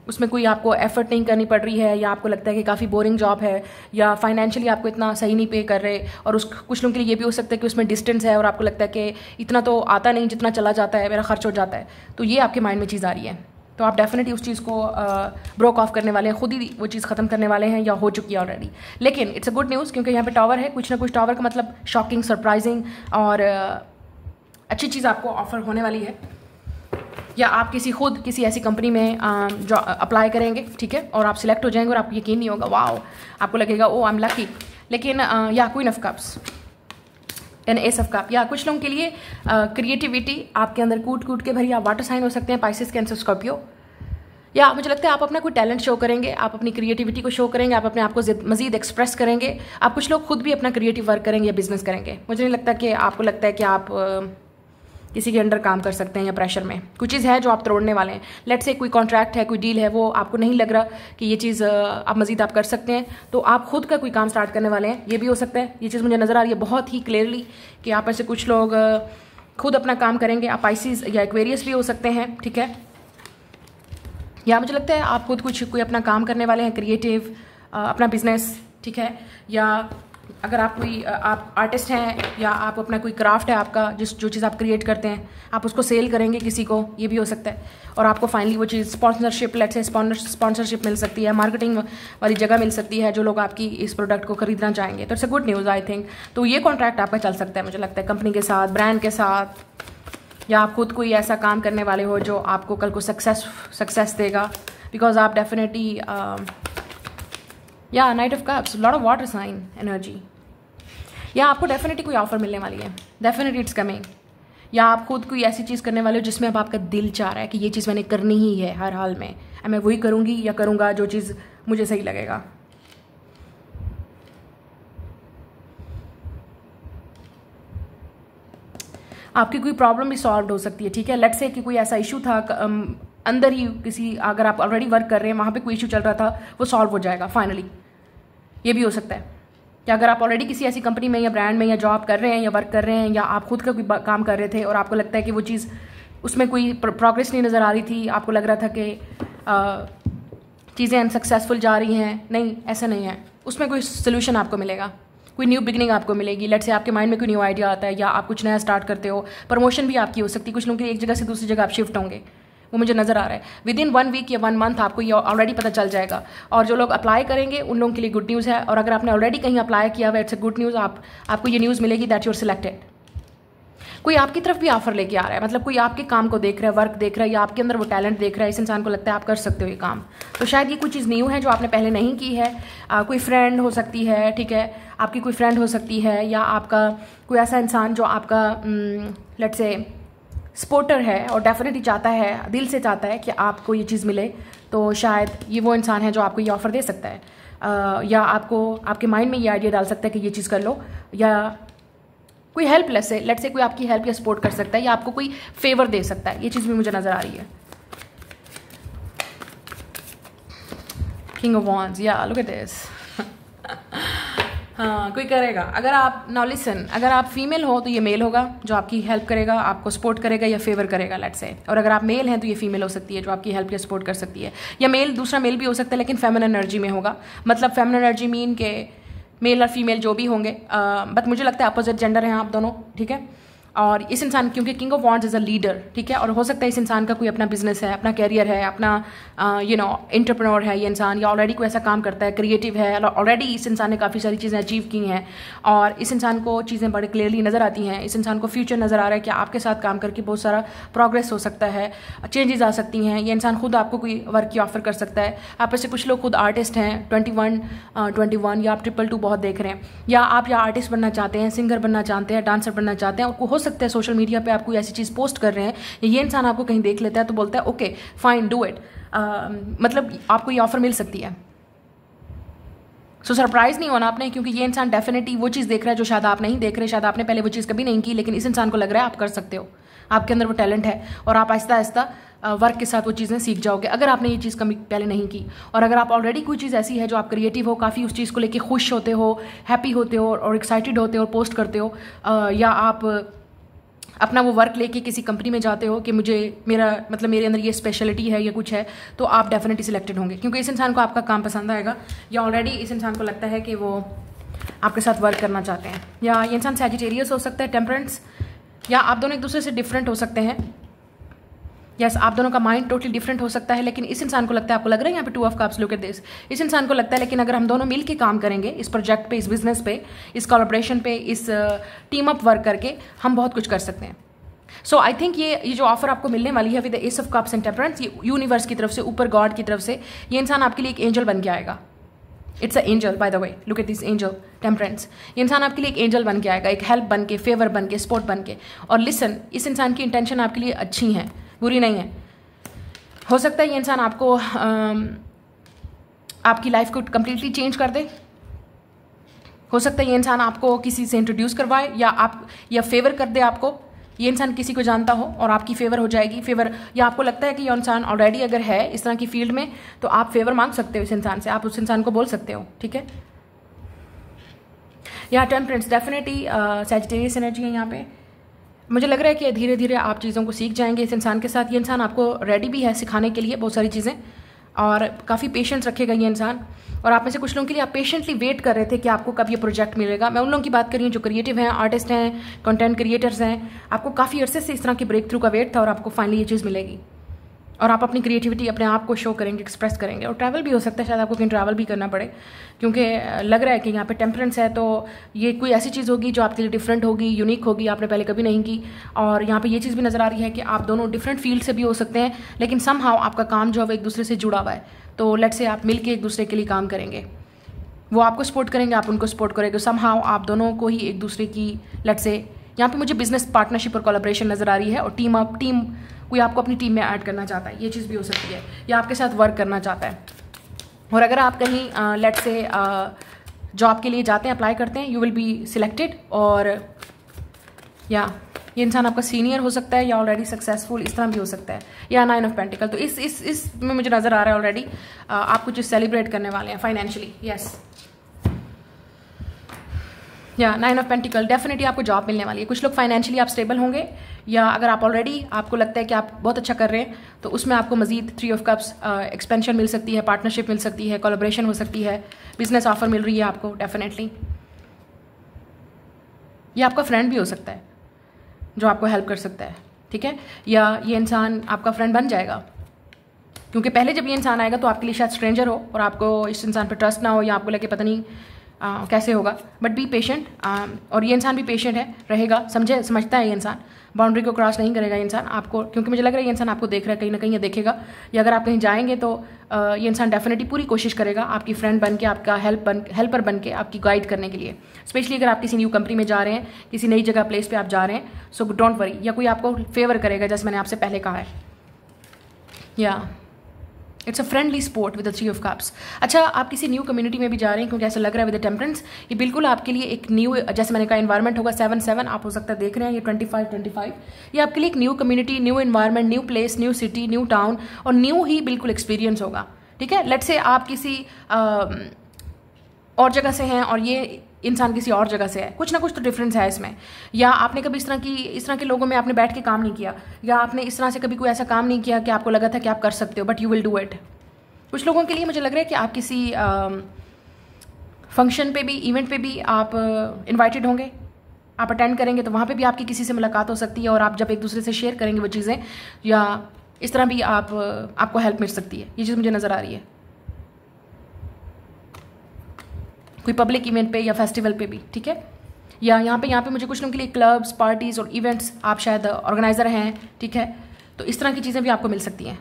उसमें कोई आपको एफर्ट नहीं करनी पड़ रही है, या आपको लगता है कि काफ़ी बोरिंग जॉब है, या फाइनेंशियली आपको इतना सही नहीं पे कर रहे, और कुछ लोगों के लिए ये भी हो सकता है कि उसमें डिस्टेंस है, और आपको लगता है कि इतना तो आता नहीं जितना चला जाता है, मेरा खर्च हो जाता है। तो ये आपके माइंड में चीज़ आ रही है, तो आप डेफिनेटली उस चीज़ को ब्रोक ऑफ करने वाले हैं, खुद ही वो चीज़ ख़त्म करने वाले हैं, या हो चुकी है ऑलरेडी। लेकिन इट्स अ गुड न्यूज़, क्योंकि यहाँ पे टावर है, कुछ ना कुछ टावर का मतलब शॉकिंग, सरप्राइजिंग और अच्छी चीज़ आपको ऑफर होने वाली है, या आप किसी ऐसी कंपनी में जो अप्लाई करेंगे, ठीक है, और आप सिलेक्ट हो जाएंगे, और आपको यकीन नहीं होगा, वाओ, आपको लगेगा ओ आई एम लकी। लेकिन या queen of cups and S of cup, या कुछ लोगों के लिए क्रिएटिविटी आपके अंदर कूट कूट के भरी। आप वाटर साइन हो सकते हैं, पाइसेस, कैंसर, स्कॉर्पियो, या मुझे लगता है आप अपना कोई टैलेंट शो करेंगे, आप अपनी क्रिएटिविटी को शो करेंगे, आप अपने आप को मजीद एक्सप्रेस करेंगे। आप कुछ लोग खुद भी अपना क्रिएटिव वर्क करेंगे या बिजनेस करेंगे। मुझे नहीं लगता कि आपको लगता है कि आप किसी के अंडर काम कर सकते हैं, या प्रेशर में कुछ चीज़ है जो आप तोड़ने वाले हैं। लेट से कोई कॉन्ट्रैक्ट है, कोई डील है, वो आपको नहीं लग रहा कि ये चीज़ आप मजीद आप कर सकते हैं, तो आप खुद का कोई काम स्टार्ट करने वाले हैं। ये भी हो सकता है, ये चीज़ मुझे नज़र आ रही है बहुत ही क्लियरली कि आप ऐसे कुछ लोग खुद अपना काम करेंगे। आप पाइसेस या एक्वेरियस भी हो सकते हैं, ठीक है, या मुझे लगता है आप खुद कोई अपना काम करने वाले हैं, क्रिएटिव, अपना बिजनेस, ठीक है, या अगर आप आर्टिस्ट हैं, या आप अपना कोई क्राफ्ट है आपका, जो चीज़ आप क्रिएट करते हैं, आप उसको सेल करेंगे किसी को, ये भी हो सकता है, और आपको फाइनली वो चीज़ स्पॉन्सरशिप, लेट से स्पॉन्सरशिप मिल सकती है, मार्केटिंग वाली जगह मिल सकती है, जो लोग आपकी इस प्रोडक्ट को खरीदना चाहेंगे। तो it's a good news I think. तो ये कॉन्ट्रैक्ट आपका चल सकता है, मुझे लगता है, कंपनी के साथ, ब्रांड के साथ, या आप खुद कोई ऐसा काम करने वाले हो जो आपको कल को सक्सेस देगा, बिकॉज आप डेफिनेटली या knight of cups, lot of water sign energy, या आपको डेफिनेटली कोई ऑफर मिलने वाली है, डेफिनेटली इट्स कमिंग, या आप खुद कोई ऐसी चीज़ करने वाले हो जिसमें अब आपका दिल चाह रहा है कि ये चीज़ मैंने करनी ही है हर हाल में, मैं वही करूँगी या करूँगा जो चीज़ मुझे सही लगेगा। आपकी कोई प्रॉब्लम भी सॉल्व हो सकती है, ठीक है। लेट्स से कि कोई ऐसा इशू था अंदर ही किसी, अगर आप ऑलरेडी वर्क कर रहे हैं वहाँ पे कोई इशू चल रहा था, वो सॉल्व हो जाएगा फाइनली। ये भी हो सकता है कि अगर आप ऑलरेडी किसी ऐसी कंपनी में या ब्रांड में या जॉब कर रहे हैं या वर्क कर रहे हैं, या आप खुद का कोई काम कर रहे थे और आपको लगता है कि वो चीज़ उसमें कोई प्रोग्रेस नहीं नज़र आ रही थी, आपको लग रहा था कि चीज़ें अनसक्सेसफुल जा रही हैं, नहीं ऐसा नहीं है, उसमें कोई सोल्यूशन आपको मिलेगा। कोई न्यू बिगनिंग आपको मिलेगी। लेट्स से आपके माइंड में कोई न्यू आइडिया आता है या आप कुछ नया स्टार्ट करते हो, प्रमोशन भी आपकी हो सकती है। कुछ लोगों की एक जगह से दूसरी जगह आप शिफ्ट होंगे, वो मुझे नज़र आ रहा है। विद इन 1 वीक या 1 मंथ आपको ये ऑलरेडी पता चल जाएगा। और जो लोग अप्लाई करेंगे उन लोगों के लिए गुड न्यूज़ है। और अगर आपने ऑलरेडी कहीं अप्लाई किया हुआ, इट्स अ गुड न्यूज़, आपको ये न्यूज़ मिलेगी दैट यूर सिलेक्टेड। कोई आपकी तरफ भी ऑफर लेके आ रहा है, मतलब कोई आपके काम को देख रहा है, वर्क देख रहा है, या आपके अंदर वो टैलेंट देख रहा है, इस इंसान को लगता है आप कर सकते हो ये काम। तो शायद ये कोई चीज़ न्यू है जो आपने पहले नहीं की है। कोई फ्रेंड हो सकती है, ठीक है, आपकी कोई फ्रेंड हो सकती है, या आपका कोई ऐसा इंसान जो आपका लेट्स से सपोर्टर है और डेफिनेटली चाहता है, दिल से चाहता है कि आपको ये चीज़ मिले। तो शायद ये वो इंसान है जो आपको ये ऑफ़र दे सकता है, या आपको आपके माइंड में ये आइडिया डाल सकता है कि ये चीज़ कर लो, या कोई हेल्पलेस है, लेट्स से कोई आपकी हेल्प या सपोर्ट कर सकता है, या आपको कोई फेवर दे सकता है। ये चीज़ भी मुझे नज़र आ रही है। किंग ऑफ वॉन्ड्स, या लुक एट दिस। हाँ, कोई करेगा। अगर आप नाउ लिसन, अगर आप फीमेल हो तो ये मेल होगा जो आपकी हेल्प करेगा, आपको सपोर्ट करेगा या फेवर करेगा, लेट्स से। और अगर आप मेल हैं तो ये फीमेल हो सकती है जो आपकी हेल्प या सपोर्ट कर सकती है, या मेल, दूसरा मेल भी हो सकता है लेकिन फेमिनिन एनर्जी में होगा। मतलब फेमिनिन एनर्जी मीन के मेल और फीमेल जो भी होंगे, बट मुझे लगता है अपोजिट जेंडर हैं आप दोनों, ठीक है। और इस इंसान, क्योंकि king of wands is a leader, ठीक है, और हो सकता है इस इंसान का कोई अपना बिजनेस है, अपना कैरियर है, अपना एंटरप्रेन्योर है ये इंसान, या ऑलरेडी कोई ऐसा काम करता है, क्रिएटिव है, ऑलरेडी इस इंसान ने काफ़ी सारी चीज़ें अचीव की हैं और इस इंसान को चीज़ें बड़े क्लियरली नज़र आती हैं। इस इंसान को फ्यूचर नज़र आ रहा है कि आपके साथ काम करके बहुत सारा प्रोग्रेस हो सकता है, चेंजेस आ सकती हैं। ये इंसान खुद आपको कोई वर्क की ऑफर कर सकता है। आप में से कुछ लोग खुद आर्टिस्ट हैं, 21 या आप 222 बहुत देख रहे हैं, या आप या आर्टिस्ट बनना चाहते हैं, सिंगर बनना चाहते हैं, डांसर बनना चाहते हैं। आपको हो सकता है सोशल मीडिया पे आप कोई ऐसी चीज़ पोस्ट कर रहे हैं, ये इंसान आपको कहीं देख लेता है तो बोलता है ओके फाइन डू इट, मतलब आपको ये ऑफर मिल सकती है। सो सरप्राइज नहीं होना आपने, क्योंकि ये इंसान डेफिनेटली वो चीज़ देख रहा है जो शायद आप नहीं देख रहे, शायद आपने पहले वो चीज़ कभी नहीं की, लेकिन इस इंसान को लग रहा है आप कर सकते हो, आपके अंदर वो टैलेंट है और आप आहिस्ता आहिस्ता वर्क के साथ वो चीज़ें सीख जाओगे अगर आपने ये चीज़ कभी पहले नहीं की। और अगर आप ऑलरेडी कोई चीज़ ऐसी है जो आप क्रिएटिव हो, काफ़ी उस चीज़ को लेके खुश होते हो, हैप्पी होते हो और एक्साइटेड होते हो और पोस्ट करते हो, या आप अपना वो वर्क लेके किसी कंपनी में जाते हो कि मुझे मेरे अंदर ये स्पेशलिटी है या कुछ है, तो आप डेफिनेटली सिलेक्टेड होंगे, क्योंकि इस इंसान को आपका काम पसंद आएगा, या ऑलरेडी इस इंसान को लगता है कि वो आपके साथ वर्क करना चाहते हैं। या ये इंसान सैजिटेरियस हो सकता है, टेम्परेंस, या आप दोनों एक दूसरे से डिफरेंट हो सकते हैं। यस, आप दोनों का माइंड टोटली डिफरेंट हो सकता है, लेकिन इस इंसान को लगता है, आपको लग रहा है यहाँ पे 2 of cups, look at this, इस इंसान को लगता है लेकिन अगर हम दोनों मिल के काम करेंगे इस प्रोजेक्ट पे, इस बिजनेस पे, इस कोलैबोरेशन पे, इस टीम अप वर्क करके हम बहुत कुछ कर सकते हैं। सो आई थिंक ये जो ऑफर आपको मिलने वाली है with the S of cups and temperance, ये यूनिवर्स की तरफ से, ऊपर गॉड की तरफ से, ये इंसान आपके लिए एक एंजल बन के आएगा। It's a angel by the way, look at this angel temperance. ये इंसान आपके लिए एक एंजल बन के आएगा, एक हेल्प बन के, फेवर बन के, सपोर्ट बन के। और लिसन, इस इंसान की इंटेंशन आपके लिए अच्छी है, बुरी नहीं है। हो सकता है ये इंसान आपको आपकी लाइफ को कम्प्लीटली चेंज कर दे। हो सकता है ये इंसान आपको किसी से इंट्रोड्यूस करवाए, या फेवर कर दे आपको। ये इंसान किसी को जानता हो और आपकी फेवर हो जाएगी, फेवर, या आपको लगता है कि ये इंसान ऑलरेडी अगर है इस तरह की फील्ड में, तो आप फेवर मांग सकते हो इस इंसान से, आप उस इंसान को बोल सकते हो, ठीक है। या टेम्परेंस डेफिनेटली सैजिटेरियस एनर्जी है यहाँ पे। मुझे लग रहा है कि धीरे धीरे आप चीज़ों को सीख जाएंगे इस इंसान के साथ। ये इंसान आपको रेडी भी है सिखाने के लिए बहुत सारी चीज़ें, और काफ़ी पेशेंस रखेगा ये इंसान। और आप में से कुछ लोगों के लिए आप पेशेंटली वेट कर रहे थे कि आपको कब ये प्रोजेक्ट मिलेगा। मैं उन लोगों की बात कर रही हूँ जो क्रिएटिव हैं, आर्टिस्ट हैं, कंटेंट क्रिएटर्स हैं। आपको काफ़ी अरसे से इस तरह की ब्रेक थ्रू का वेट था और आपको फाइनली ये चीज़ मिलेगी, और आप अपनी क्रिएटिविटी, अपने आप को शो करेंगे, एक्सप्रेस करेंगे। और ट्रैवल भी हो सकता है, शायद आपको कहीं ट्रैवल भी करना पड़े, क्योंकि लग रहा है कि यहाँ पे टेम्परेंस है, तो ये कोई ऐसी चीज़ होगी जो आपके लिए डिफरेंट होगी, यूनिक होगी, आपने पहले कभी नहीं की। और यहाँ पे ये चीज़ भी नज़र आ रही है कि आप दोनों डिफरेंट फील्ड से भी हो सकते हैं, लेकिन समहाउ आपका काम जो है एक दूसरे से जुड़ा हुआ है। तो लेट्स से आप मिल के एक दूसरे के लिए काम करेंगे, वो आपको सपोर्ट करेंगे, आप उनको सपोर्ट करेंगे, समहाउ आप दोनों को ही एक दूसरे की, लेट्स से यहाँ पे मुझे बिजनेस पार्टनरशिप और कोलैबोरेशन नज़र आ रही है, और टीम कोई आपको अपनी टीम में ऐड करना चाहता है, ये चीज़ भी हो सकती है, या आपके साथ वर्क करना चाहता है। और अगर आप कहीं लेट्स से जॉब के लिए जाते हैं, अप्लाई करते हैं, यू विल बी सिलेक्टेड। और या ये इंसान आपका सीनियर हो सकता है, या ऑलरेडी सक्सेसफुल, इस तरह भी हो सकता है। या 9 ऑफ पेंटिकल, तो इस में मुझे नज़र आ रहा है ऑलरेडी आप कुछ सेलिब्रेट करने वाले हैं फाइनेंशियली। यस, या 9 ऑफ पेंटिकल, डेफिनेटली आपको जॉब मिलने वाली है। कुछ लोग फाइनेंशियली आप स्टेबल होंगे, या अगर आप ऑलरेडी आपको लगता है कि आप बहुत अच्छा कर रहे हैं, तो उसमें आपको मजीद 3 ऑफ कप्स एक्सपेंशन मिल सकती है, पार्टनरशिप मिल सकती है, कोलैबोरेशन हो सकती है, बिजनेस ऑफर मिल रही है आपको डेफिनेटली। ये आपका फ्रेंड भी हो सकता है जो आपको हेल्प कर सकता है, ठीक है, या ये इंसान आपका फ्रेंड बन जाएगा, क्योंकि पहले जब ये इंसान आएगा तो आपके लिए शायद स्ट्रेंजर हो और आपको इस इंसान पर ट्रस्ट ना हो या आपको लगे पता नहीं कैसे होगा, बट बी पेशेंट। और ये इंसान भी पेशेंट है, रहेगा, समझता है ये इंसान, बाउंड्री को क्रॉस नहीं करेगा ये इंसान आपको, क्योंकि मुझे लग रहा है ये इंसान आपको देख रहा है, कहीं ना कहीं ये देखेगा, या अगर आप कहीं जाएंगे तो ये इंसान डेफिनेटली पूरी कोशिश करेगा आपकी फ्रेंड बन के, आपका हेल्पर बन के आपकी गाइड करने के लिए, स्पेशली अगर आप किसी न्यू कंपनी में जा रहे हैं, किसी नई जगह प्लेस पे आप जा रहे हैं, सो डोंट वरी, या कोई आपको फेवर करेगा जैसे मैंने आपसे पहले कहा है। या it's a friendly sport with the 3 of cups. अच्छा, आप किसी न्यू कम्युनिटी में भी जा रहे हैं, क्योंकि ऐसा लग रहा है विद द टेम्परेंस, ये बिल्कुल आपके लिए एक न्यू, जैसे मैंने कहा इन्वायरमेंट होगा 7-7, आप हो सकता है देख रहे हैं ये 25-25, ये आपके लिए एक new community, new environment, new place, new city, new town और न्यू ही बिल्कुल एक्सपीरियंस होगा, ठीक है। लेट्स से आप किसी और जगह से हैं और ये इंसान किसी और जगह से है, कुछ ना कुछ तो डिफरेंस है इसमें, या आपने कभी इस तरह के लोगों में आपने बैठ के काम नहीं किया, या आपने इस तरह से कभी कोई ऐसा काम नहीं किया कि आपको लगा था कि आप कर सकते हो, but you will do it. कुछ लोगों के लिए मुझे लग रहा है कि आप किसी फंक्शन पे भी, इवेंट पे भी आप इनवाइटेड होंगे, आप अटेंड करेंगे तो वहाँ पे भी आपकी किसी से मुलाकात हो सकती है, और आप जब एक दूसरे से शेयर करेंगे वो चीज़ें, या इस तरह भी आपको हेल्प मिल सकती है, ये चीज़ मुझे नज़र आ रही है कोई पब्लिक इवेंट पे या फेस्टिवल पे भी, ठीक है। या यहाँ पे मुझे कुछ लोगों के लिए क्लब्स, पार्टीज और इवेंट्स, आप शायद ऑर्गेनाइजर हैं, ठीक है, तो इस तरह की चीज़ें भी आपको मिल सकती हैं।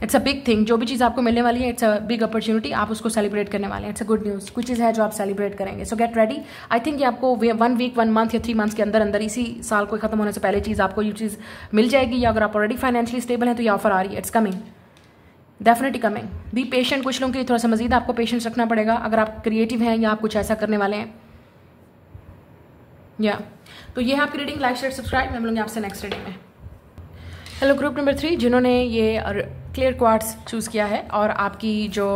इट्स अ बिग थिंग, जो भी चीज़ आपको मिलने वाली है, इट्स अ बिग अपॉर्चुनिटी, आप उसको सेलिब्रेट करने वाले हैं, इट्स अ गुड न्यूज़, कुछ चीज़ है जो आप सेलिब्रेट करेंगे, सो गेट रेडी। आई थिंक ये आपको 1 वीक 1 मंथ या 3 मंथ्स के अंदर इसी साल को खत्म होने से पहले चीज़ आपको ये चीज़ मिल जाएगी, या अगर आप ऑलरेडी फाइनेंशियली स्टेबल हैं तो ये ऑफर आ रही है, it's coming, definitely coming. Be patient, कुछ लोगों के लिए थोड़ा सा मजीद आपको पेशेंस रखना पड़ेगा अगर आप क्रिएटिव हैं या आप कुछ ऐसा करने वाले हैं, या तो ये है आपकी रीडिंग। लाइक शेयर सब्सक्राइब, मैं मिलूंगी आपसे नेक्स्ट रीडिंग में। हेलो ग्रुप नंबर 3 जिन्होंने ये क्लियर क्वार्ट्स चूज़ किया है और आपकी जो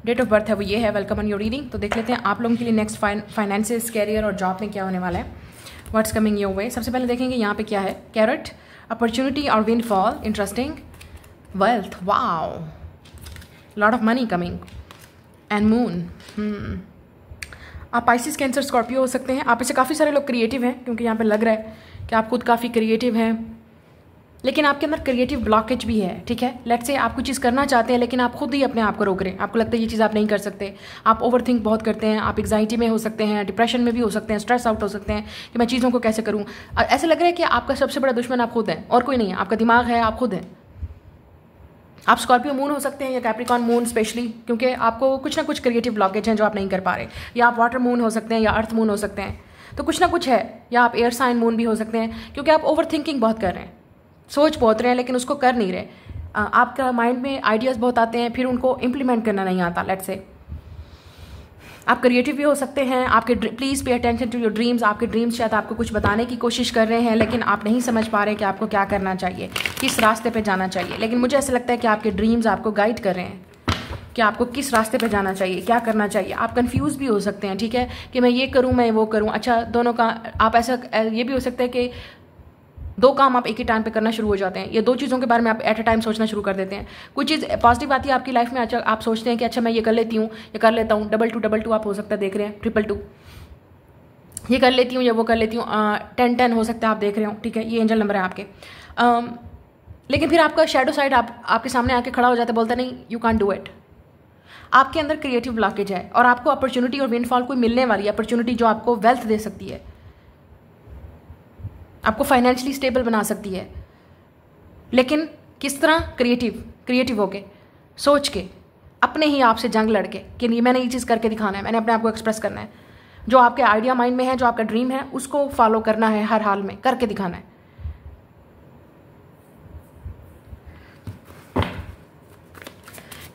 डेट ऑफ बर्थ है वो ये है, वेलकम ऑन योर रीडिंग। तो देख लेते हैं आप लोगों के लिए नेक्स्ट फाइनेंसेस, कैरियर और जॉब में क्या होने वाला है, व्हाट्स कमिंग योर वे। सबसे पहले देखेंगे यहाँ पे क्या है, कैरेट, अपॉर्चुनिटी और windfall, interesting, wealth, wow, lot of money coming, and moon. आप पाइसिस, कैंसर, स्कॉर्पियो हो सकते हैं। आप में से काफ़ी सारे लोग क्रिएटिव हैं, क्योंकि यहाँ पे लग रहा है कि आप खुद काफ़ी क्रिएटिव हैं, लेकिन आपके अंदर क्रिएटिव ब्लॉकेज भी है, ठीक है। लेट्स से आप कुछ चीज़ करना चाहते हैं लेकिन आप खुद ही अपने आप को रोक रहे हैं, आपको लगता है ये चीज़ आप नहीं कर सकते, आप ओवरथिंक बहुत करते हैं, आप एग्जाइटी में हो सकते हैं, डिप्रेशन में भी हो सकते हैं, स्ट्रेस आउट हो सकते हैं कि मैं चीज़ों को कैसे करूँ। ऐसे लग रहा है कि आपका सबसे बड़ा दुश्मन आप खुद हैं और कोई नहीं है, आपका दिमाग है, आप खुद हैं। आप स्कॉर्पियो मून हो सकते हैं या कैप्रिकॉर्न मून, स्पेशली क्योंकि आपको कुछ ना कुछ क्रिएटिव ब्लॉकेज हैं जो आप नहीं कर पा रहे, या आप वाटर मून हो सकते हैं या अर्थ मून हो सकते हैं, तो कुछ ना कुछ है, या आप एयर साइन मून भी हो सकते हैं, क्योंकि आप ओवर थिंकिंग बहुत कर रहे हैं, सोच बहुत रहे हैं लेकिन उसको कर नहीं रहे। आपका माइंड में आइडियाज़ बहुत आते हैं, फिर उनको इम्प्लीमेंट करना नहीं आता। लेट्स से आप क्रिएटिव भी हो सकते हैं, आपके please pay attention to your dreams, आपके ड्रीम्स शायद आपको कुछ बताने की कोशिश कर रहे हैं लेकिन आप नहीं समझ पा रहे कि आपको क्या करना चाहिए, किस रास्ते पे जाना चाहिए। लेकिन मुझे ऐसा लगता है कि आपके ड्रीम्स आपको गाइड कर रहे हैं कि आपको किस रास्ते पे जाना चाहिए, क्या करना चाहिए। आप कंफ्यूज भी हो सकते हैं, ठीक है, कि मैं ये करूँ, मैं वो करूँ। अच्छा, दोनों का आप ऐसा ये भी हो सकता है कि 2 काम आप एक ही टाइम पे करना शुरू हो जाते हैं, ये 2 चीज़ों के बारे में आप एट अ टाइम सोचना शुरू कर देते हैं। कुछ चीज़ पॉजिटिव आती है आपकी लाइफ में, अच्छा आप सोचते हैं कि अच्छा मैं ये कर लेती हूँ, ये कर लेता हूँ, 222 आप हो सकता है देख रहे हैं, 222 ये कर लेती हूँ या वो कर लेती हूँ, 10 हो सकता है आप देख रहे हो, ठीक है, ये एंजल नंबर है आपके। लेकिन फिर आपका शेडो साइड आपके सामने आके खड़ा हो जाता है, बोलता नहीं यू कांट डू इट। आपके अंदर क्रिएटिव ब्लॉकेज है और आपको अपॉर्चुनिटी और विंडफॉल कोई मिलने वाली है, अपॉर्चुनिटी जो आपको वेल्थ दे सकती है, आपको फाइनेंशियली स्टेबल बना सकती है। लेकिन किस तरह? क्रिएटिव होके, सोच के, अपने ही आप से जंग लड़के कि मैंने ये चीज़ करके दिखाना है, मैंने अपने आप को एक्सप्रेस करना है, जो आपके आइडिया माइंड में है, जो आपका ड्रीम है उसको फॉलो करना है, हर हाल में करके दिखाना है।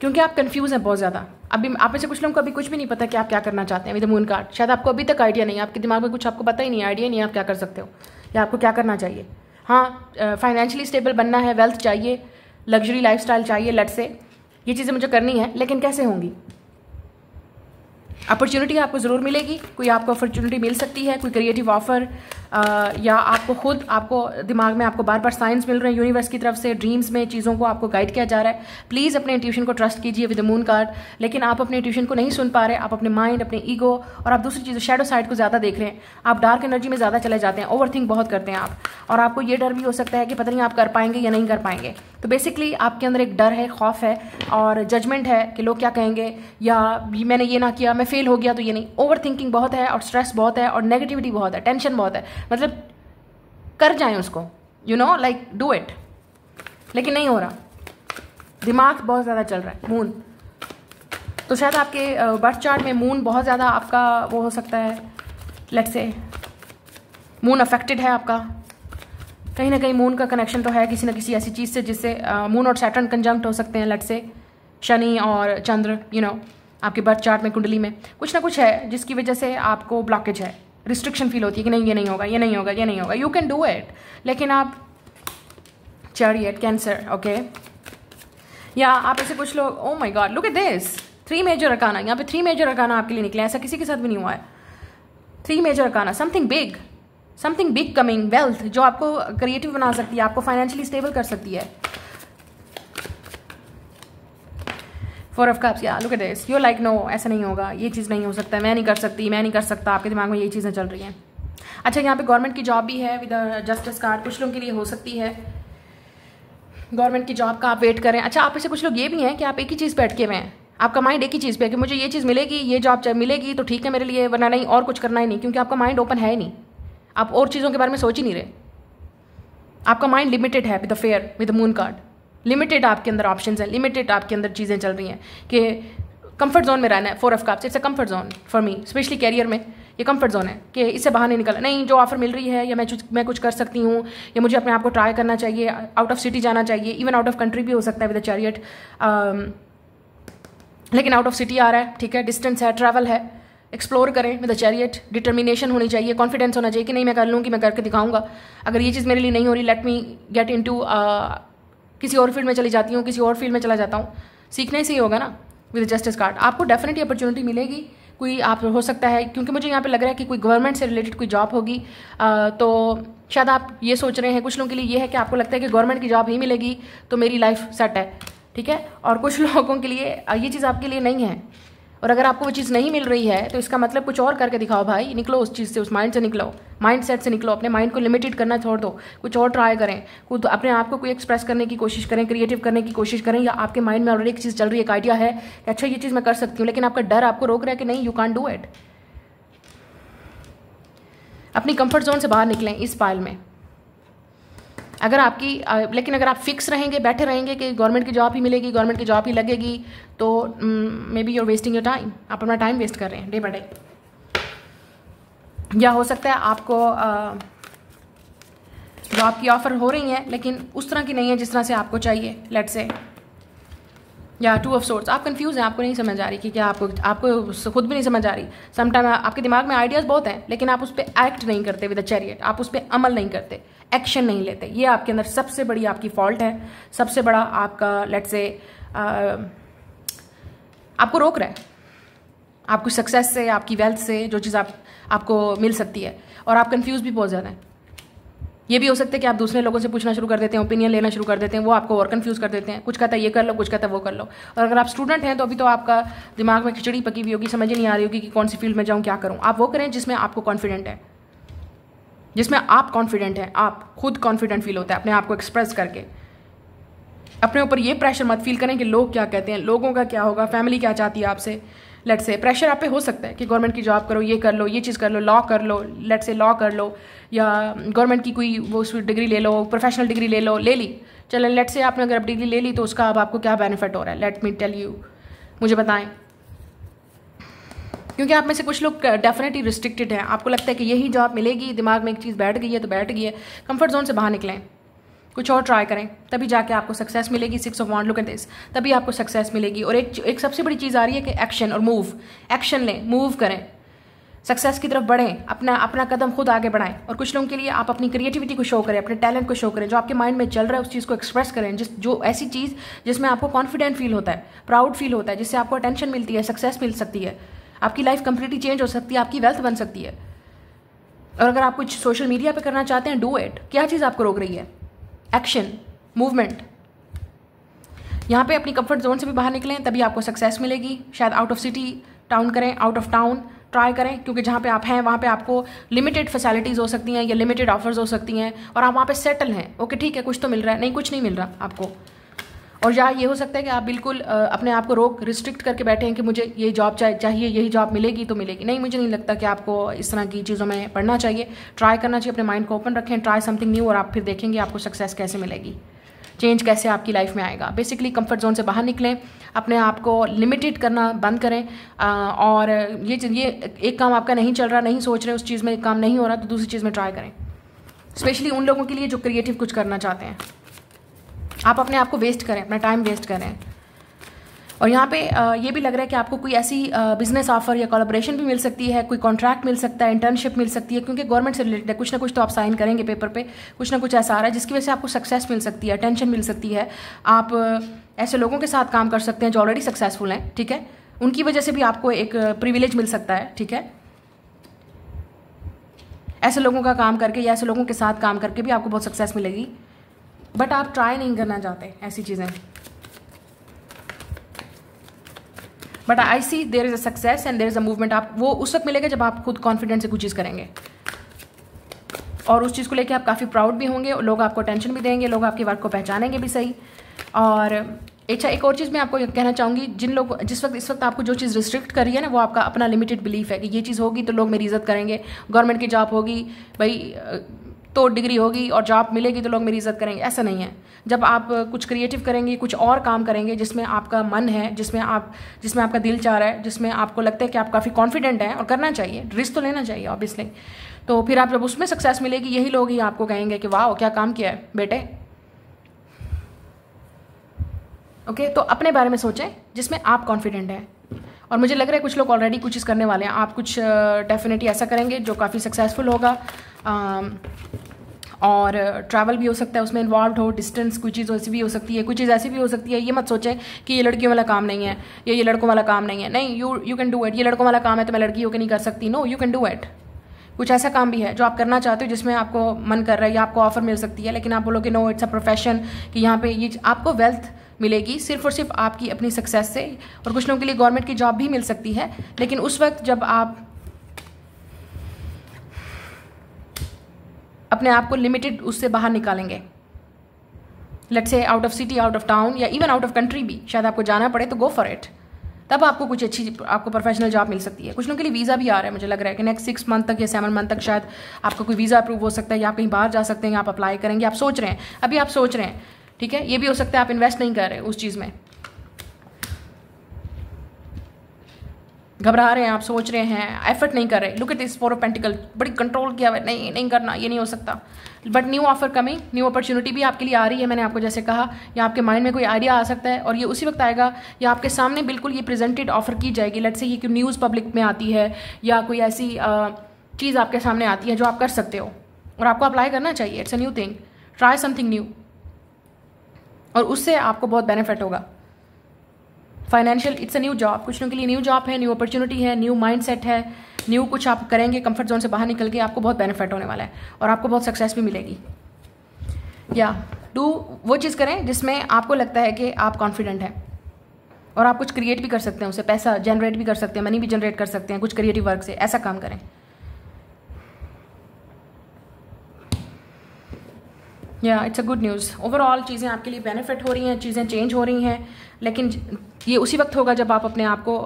क्योंकि आप कंफ्यूज हैं बहुत ज़्यादा। अभी आप में से कुछ लोगों को अभी कुछ भी नहीं पता कि आप क्या करना चाहते हैं विद द मून कार्ड। शायद आपको अभी तक आइडिया नहीं, आपके दिमाग में कुछ आपको पता ही नहीं, आइडिया नहीं आप क्या कर सकते हो या आपको क्या करना चाहिए। हाँ, फाइनेंशियली स्टेबल बनना है, वेल्थ चाहिए, लग्जरी लाइफस्टाइल चाहिए, लेट्स से ये चीज़ें मुझे करनी है, लेकिन कैसे होंगी? अपॉर्चुनिटी आपको ज़रूर मिलेगी, कोई आपको अपॉर्चुनिटी मिल सकती है, कोई क्रिएटिव ऑफर, या आपको खुद आपको दिमाग में आपको बार बार साइंस मिल रहे हैं यूनिवर्स की तरफ से, ड्रीम्स में चीज़ों को आपको गाइड किया जा रहा है। प्लीज़ अपने इंट्यूशन को ट्रस्ट कीजिए विद द मून कार्ड। लेकिन आप अपने इंट्यूशन को नहीं सुन पा रहे, आप अपने माइंड, अपने ईगो और आप दूसरी चीज़ों शैडो साइड को ज़्यादा देख रहे हैं, आप डार्क एनर्जी में ज़्यादा चले जाते हैं, ओवर थिंक बहुत करते हैं आप, और आपको ये डर भी हो सकता है कि पता नहीं आप कर पाएंगे या नहीं कर पाएंगे। तो बेसिकली आपके अंदर एक डर है, खौफ है और जजमेंट है कि लोग क्या कहेंगे, या मैंने ये ना किया, मैं फेल हो गया तो ये नहीं। ओवर थिंकिंग बहुत है और स्ट्रेस बहुत है और नेगेटिविटी बहुत है, टेंशन बहुत है। मतलब कर जाएं उसको, you know, like do it, लेकिन नहीं हो रहा, दिमाग बहुत ज़्यादा चल रहा है। मून, तो शायद आपके बर्थ चार्ट में मून बहुत ज़्यादा आपका वो हो सकता है, लेट्स से मून अफेक्टेड है आपका, कहीं ना कहीं मून का कनेक्शन तो है किसी न किसी ऐसी चीज़ से जिससे मून और सैटर्न कंजंक्ट हो सकते हैं, लेट्स से शनि और चंद्र, यू नो, आपके बर्थ चार्ट में कुंडली में कुछ ना कुछ है जिसकी वजह से आपको ब्लॉकेज है, रिस्ट्रिक्शन फील होती है कि नहीं ये नहीं होगा, ये नहीं होगा, ये नहीं होगा। यू कैन डू इट, लेकिन आप चैरियट, कैंसर, ओके, या आप ऐसे कुछ लोग, oh my god, look at this, 3 major arcana, यहाँ पे 3 मेजर अरकाना आपके लिए निकले, ऐसा किसी के साथ भी नहीं हुआ है। 3 major arcana, something big coming, wealth जो आपको क्रिएटिव बना सकती है, आपको फाइनेंशियली स्टेबल कर सकती है। 4 ऑफ कप्स, या look at this, you like no, ऐसा नहीं होगा, ये चीज़ नहीं हो सकता, मैं नहीं कर सकती, मैं नहीं कर सकता, आपके दिमाग में यही चीज़ें चल रही हैं। अच्छा, यहाँ पे गवर्नमेंट की जॉब भी है विद जस्टिस कार्ड, कुछ लोगों के लिए हो सकती है गवर्नमेंट की जॉब का आप वेट करें। अच्छा, आप ऐसे कुछ लोग ये भी हैं कि आप एक ही चीज़ पे अटके हुए हैं, आपका माइंड एक ही चीज़ पे है कि मुझे ये चीज़ मिलेगी, ये जॉब मिलेगी तो ठीक है मेरे लिए, वरना नहीं, और कुछ करना ही नहीं, क्योंकि आपका माइंड ओपन है ही नहीं, आप और चीज़ों के बारे में सोच ही नहीं रहे, आपका माइंड लिमिटेड है with the fair, with the moon card, limited आपके अंदर ऑप्शंस हैं, लिमिटेड आपके अंदर चीज़ें चल रही हैं कि कंफर्ट जोन में रहना है। 4 of cups, it's a comfort zone for me, specially career में ये कंफर्ट जोन है कि इससे बाहर नहीं निकलना, नहीं जो ऑफर मिल रही है, या मैं कुछ कर सकती हूँ, या मुझे अपने आप को ट्राई करना चाहिए, आउट ऑफ सिटी जाना चाहिए, इवन आउट ऑफ कंट्री भी हो सकता है विद द चैरियट, लेकिन आउट ऑफ सिटी आ रहा है, ठीक है, डिस्टेंस है, ट्रैवल है, एक्सप्लोर करें विद द चैरियट, डिटर्मिनेशन होनी चाहिए, कॉन्फिडेंस होना चाहिए कि नहीं मैं कर लूँगी, मैं करके दिखाऊंगा, अगर ये चीज़ मेरे लिए नहीं हो रही, लेट मी गेट इनटू किसी और फील्ड में चली जाती हूँ, किसी और फील्ड में चला जाता हूँ, सीखने से ही होगा ना। विद जस्टिस कार्ड आपको डेफिनेटली अपॉर्चुनिटी मिलेगी, कोई आप हो सकता है, क्योंकि मुझे यहाँ पे लग रहा है कि कोई गवर्नमेंट से रिलेटेड कोई जॉब होगी, तो शायद आप ये सोच रहे हैं, कुछ लोगों के लिए ये है कि आपको लगता है कि गवर्नमेंट की जॉब ही मिलेगी तो मेरी लाइफ सेट है, ठीक है, और कुछ लोगों के लिए ये चीज़ आपके लिए नहीं है, और अगर आपको वो चीज़ नहीं मिल रही है तो इसका मतलब कुछ और करके दिखाओ भाई, निकलो उस चीज़ से, उस माइंड से निकलो, माइंड सेट से निकलो, अपने माइंड को लिमिटेड करना छोड़ दो, कुछ और ट्राई करें, खुद अपने आप को कोई एक्सप्रेस करने की कोशिश करें, क्रिएटिव करने की कोशिश करें, या आपके माइंड में ऑलरेडी एक चीज़ चल रही है, एक आइडिया है कि अच्छा ये चीज़ मैं कर सकती हूँ, लेकिन आपका डर आपको रोक रहा है कि नहीं यू कांट डू इट। अपनी कंफर्ट जोन से बाहर निकलें इस पाइल में। अगर आपकी लेकिन अगर आप फिक्स रहेंगे, बैठे रहेंगे कि गवर्नमेंट की जॉब ही मिलेगी, गवर्नमेंट की जॉब ही लगेगी, तो maybe you're wasting your time, आप अपना टाइम वेस्ट कर रहे हैं डे बाय डे। या हो सकता है आपको जॉब की ऑफर हो रही है लेकिन उस तरह की नहीं है जिस तरह से आपको चाहिए, लेट्स से, या 2 ऑफ सोर्ड्स, आप कंफ्यूज हैं, आपको नहीं समझ आ रही कि क्या आपको खुद भी नहीं समझ आ रही। समटाइम आपके दिमाग में आइडियाज़ बहुत हैं लेकिन आप उस पर एक्ट नहीं करते विद द चैरियट, आप उस पर अमल नहीं करते, एक्शन नहीं लेते। ये आपके अंदर सबसे बड़ी आपकी फॉल्ट है, सबसे बड़ा आपका लेट्स से आपको रोक रहा है आपकी सक्सेस से, आपकी वेल्थ से, जो चीज़ आपको मिल सकती है, और आप कंफ्यूज भी बहुत ज़्यादा हैं। ये भी हो सकता है कि आप दूसरे लोगों से पूछना शुरू कर देते हैं, ओपिनियन लेना शुरू कर देते हैं, वो आपको और कंफ्यूज कर देते हैं, कुछ कहता है ये कर लो, कुछ कहता है वो कर लो। और अगर आप स्टूडेंट हैं तो अभी तो आपका दिमाग में खिचड़ी पकी हुई होगी, समझ ही नहीं आ रही होगी कि कौन सी फील्ड में जाऊँ, क्या करूँ। आप वो करें जिसमें आपको कॉन्फिडेंट है, जिसमें आप कॉन्फिडेंट हैं, आप खुद कॉन्फिडेंट फील होता है अपने आप को एक्सप्रेस करके। अपने ऊपर ये प्रेशर मत फील करें कि लोग क्या कहते हैं, लोगों का क्या होगा, फैमिली क्या चाहती है आपसे। लेट्स से प्रेशर आप पे हो सकता है कि गवर्नमेंट की जॉब करो, ये कर लो, ये चीज़ कर लो, लॉ कर लो, लेट्स से लॉ कर लो, या गवर्नमेंट की कोई वो डिग्री ले लो, प्रोफेशनल डिग्री ले लो, ले ली, चलो लेट्स से आपने अगर डिग्री ले ली तो उसका अब आपको क्या बेनिफिट हो रहा है, लेट मी टेल यू, मुझे बताएं। क्योंकि आप में से कुछ लोग डेफिनेटली रिस्ट्रिक्टेड हैं, आपको लगता है कि यही जॉब मिलेगी, दिमाग में एक चीज़ बैठ गई है तो बैठ गई है, कंफर्ट जोन से बाहर निकलें, कुछ और ट्राई करें, तभी जाके आपको सक्सेस मिलेगी। 6 ऑफ वांड, लुक एट दिस, तभी आपको सक्सेस मिलेगी। और एक सबसे बड़ी चीज़ आ रही है कि एक्शन और मूव, एक्शन लें, मूव करें, सक्सेस की तरफ बढ़ें, अपना कदम खुद आगे बढ़ाएं। और कुछ लोगों के लिए आप अपनी क्रिएटिविटी को शो करें, अपने टैलेंट को शो करें, जो आपके माइंड में चल रहा है उस चीज़ को एक्सप्रेस करें, जो ऐसी चीज़ जिसमें आपको कॉन्फिडेंट फील होता है, प्राउड फील होता है, जिससे आपको अटेंशन मिलती है, सक्सेस मिल सकती है, आपकी लाइफ कंप्लीटली चेंज हो सकती है, आपकी वेल्थ बन सकती है। और अगर आप कुछ सोशल मीडिया पे करना चाहते हैं, डू इट। क्या चीज़ आपको रोक रही है? Action, movement. यहाँ पे अपनी कंफर्ट जोन से भी बाहर निकलें, तभी आपको सक्सेस मिलेगी। शायद आउट ऑफ सिटी टाउन करें, आउट ऑफ टाउन ट्राई करें, क्योंकि जहाँ पे आप हैं वहाँ पे आपको लिमिटेड फैसिलिटीज़ हो सकती हैं या लिमिटेड ऑफर्स हो सकती हैं और आप वहाँ पे सेटल हैं। ओके ठीक है, कुछ तो मिल रहा है, नहीं कुछ नहीं मिल रहा आपको। और या ये हो सकता है कि आप बिल्कुल अपने आप को रिस्ट्रिक्ट करके बैठे हैं कि मुझे ये जॉब चाहिए, यही जॉब मिलेगी तो मिलेगी। नहीं, मुझे नहीं लगता कि आपको इस तरह की चीज़ों में पढ़ना चाहिए। ट्राई करना चाहिए, अपने माइंड को ओपन रखें, ट्राई समथिंग न्यू, और आप फिर देखेंगे आपको सक्सेस कैसे मिलेगी, चेंज कैसे आपकी लाइफ में आएगा। बेसिकली कंफर्ट जोन से बाहर निकलें, अपने आप को लिमिटेड करना बंद करें, और ये एक काम आपका नहीं चल रहा, नहीं सोच रहे, उस चीज़ में काम नहीं हो रहा, तो दूसरी चीज़ में ट्राई करें। स्पेशली उन लोगों के लिए जो क्रिएटिव कुछ करना चाहते हैं। आप अपने आप को वेस्ट करें, अपना टाइम वेस्ट करें। और यहाँ पे ये भी लग रहा है कि आपको कोई ऐसी बिजनेस ऑफर या कोलैबोरेशन भी मिल सकती है, कोई कॉन्ट्रैक्ट मिल सकता है, इंटर्नशिप मिल सकती है, क्योंकि गवर्नमेंट से रिलेटेड है। कुछ ना कुछ तो आप साइन करेंगे पेपर पे, कुछ ना कुछ ऐसा आ रहा है जिसकी वजह से आपको सक्सेस मिल सकती है, अटेंशन मिल सकती है। आप ऐसे लोगों के साथ काम कर सकते हैं जो ऑलरेडी सक्सेसफुल हैं, ठीक है, उनकी वजह से भी आपको एक प्रिविलेज मिल सकता है, ठीक है। ऐसे लोगों का काम करके या ऐसे लोगों के साथ काम करके भी आपको बहुत सक्सेस मिलेगी, बट आप ट्राई नहीं करना चाहते ऐसी चीज़ें। But I see there is a success and there is a movement. आप वो उस वक्त मिलेगा जब आप खुद कॉन्फिडेंस से कुछ चीज़ करेंगे, और उस चीज़ को लेके आप काफ़ी प्राउड भी होंगे, लोग आपको टेंशन भी देंगे, लोग आपके वर्क को पहचानेंगे भी सही। और अच्छा, एक और चीज़ मैं आपको कहना चाहूँगी, इस वक्त आपको जो चीज़ रिस्ट्रिक्ट कर रही है ना, वो आपका अपना लिमिटेड बिलीफ है कि ये चीज़ होगी तो लोग मेरी इज्जत करेंगे, गवर्नमेंट की जॉब होगी भाई तो डिग्री होगी और जॉब मिलेगी तो लोग मेरी इज्जत करेंगे। ऐसा नहीं है। जब आप कुछ क्रिएटिव करेंगे, कुछ और काम करेंगे जिसमें आपका मन है, जिसमें आपका दिल चाह रहा है, जिसमें आपको लगता है कि आप काफ़ी कॉन्फिडेंट हैं और करना चाहिए, रिस्क तो लेना चाहिए ऑब्वियसली, तो फिर आप जब उसमें सक्सेस मिलेगी, यही लोग ही आपको कहेंगे कि वाह क्या काम किया है बेटे। ओके, तो अपने बारे में सोचें जिसमें आप कॉन्फिडेंट हैं, और मुझे लग रहा है कुछ लोग ऑलरेडी कुछ चीज़ करने वाले हैं। आप कुछ डेफिनेटली ऐसा करेंगे जो काफ़ी सक्सेसफुल होगा, और ट्रैवल भी हो सकता है उसमें इन्वॉल्व हो, डिस्टेंस कोई चीज़ ऐसी भी हो सकती है, कोई चीज़ ऐसी भी हो सकती है। ये मत सोचें कि ये लड़कियों वाला काम नहीं है या ये लड़कों वाला काम नहीं है। नहीं, यू कैन डू इट। ये लड़कों वाला काम है तो मैं लड़की होकर नहीं कर सकती। No, you can do it. कुछ ऐसा काम भी है जो आप करना चाहते हो, जिसमें आपको मन कर रहा है या आपको ऑफर मिल सकती है, लेकिन आप बोलोगे नो इट्स अ प्रोफेशन, कि यहाँ पे ये आपको वेल्थ मिलेगी सिर्फ और सिर्फ आपकी अपनी सक्सेस से। और कुछ लोगों के लिए गवर्नमेंट की जॉब भी मिल सकती है, लेकिन उस वक्त जब आप अपने आप को लिमिटेड उससे बाहर निकालेंगे, let's say out of city, out of town, या इवन आउट ऑफ कंट्री भी शायद आपको जाना पड़े, तो गो फॉर इट। तब आपको कुछ अच्छी आपको प्रोफेशनल जॉब मिल सकती है। कुछ लोगों के लिए वीज़ा भी आ रहा है, मुझे लग रहा है कि नेक्स्ट 6 मंथ तक या 7 मंथ तक शायद आपका कोई वीज़ा अप्रूव हो सकता है, या आप कहीं बाहर जा सकते हैं, आप अप्लाई करेंगे। आप सोच रहे हैं, अभी आप सोच रहे हैं, ठीक है। ये भी हो सकता है आप इन्वेस्ट नहीं कर रहे उस चीज़ में, घबरा रहे हैं, आप सोच रहे हैं, एफर्ट नहीं कर रहे। Look at this 4 of pentacle, बड़ी कंट्रोल किया हुआ, नहीं करना, ये नहीं हो सकता। But new offer coming, new opportunity भी आपके लिए आ रही है। मैंने आपको जैसे कहा, या आपके माइंड में कोई आइडिया आ सकता है और ये उसी वक्त आएगा, या आपके सामने बिल्कुल ये प्रेजेंटेड ऑफर की जाएगी। लेट्स से ये कि न्यूज़ पब्लिक में आती है, या कोई ऐसी चीज़ आपके सामने आती है जो आप कर सकते हो और आपको अप्लाई करना चाहिए। It's a new thing, try something new, और उससे आपको बहुत बेनिफिट होगा। Financial, it's a new job. कुछ लोगों के लिए न्यू जॉब है, न्यू अपॉर्चुनिटी है, न्यू माइंडसेट है, न्यू कुछ आप करेंगे, कंफर्ट जोन से बाहर निकल के आपको बहुत बेनिफिट होने वाला है और आपको बहुत सक्सेस भी मिलेगी। या डू वो चीज़ करें जिसमें आपको लगता है कि आप कॉन्फिडेंट हैं, और आप कुछ क्रिएट भी कर सकते हैं, उससे पैसा जनरेट भी कर सकते हैं, मनी भी जनरेट कर सकते हैं कुछ क्रिएटिव वर्क से। ऐसा काम करें। या it's a good news. Overall चीज़ें आपके लिए बेनिफिट हो रही हैं, चीज़ें चेंज हो रही हैं, लेकिन ये उसी वक्त होगा जब आप अपने आप को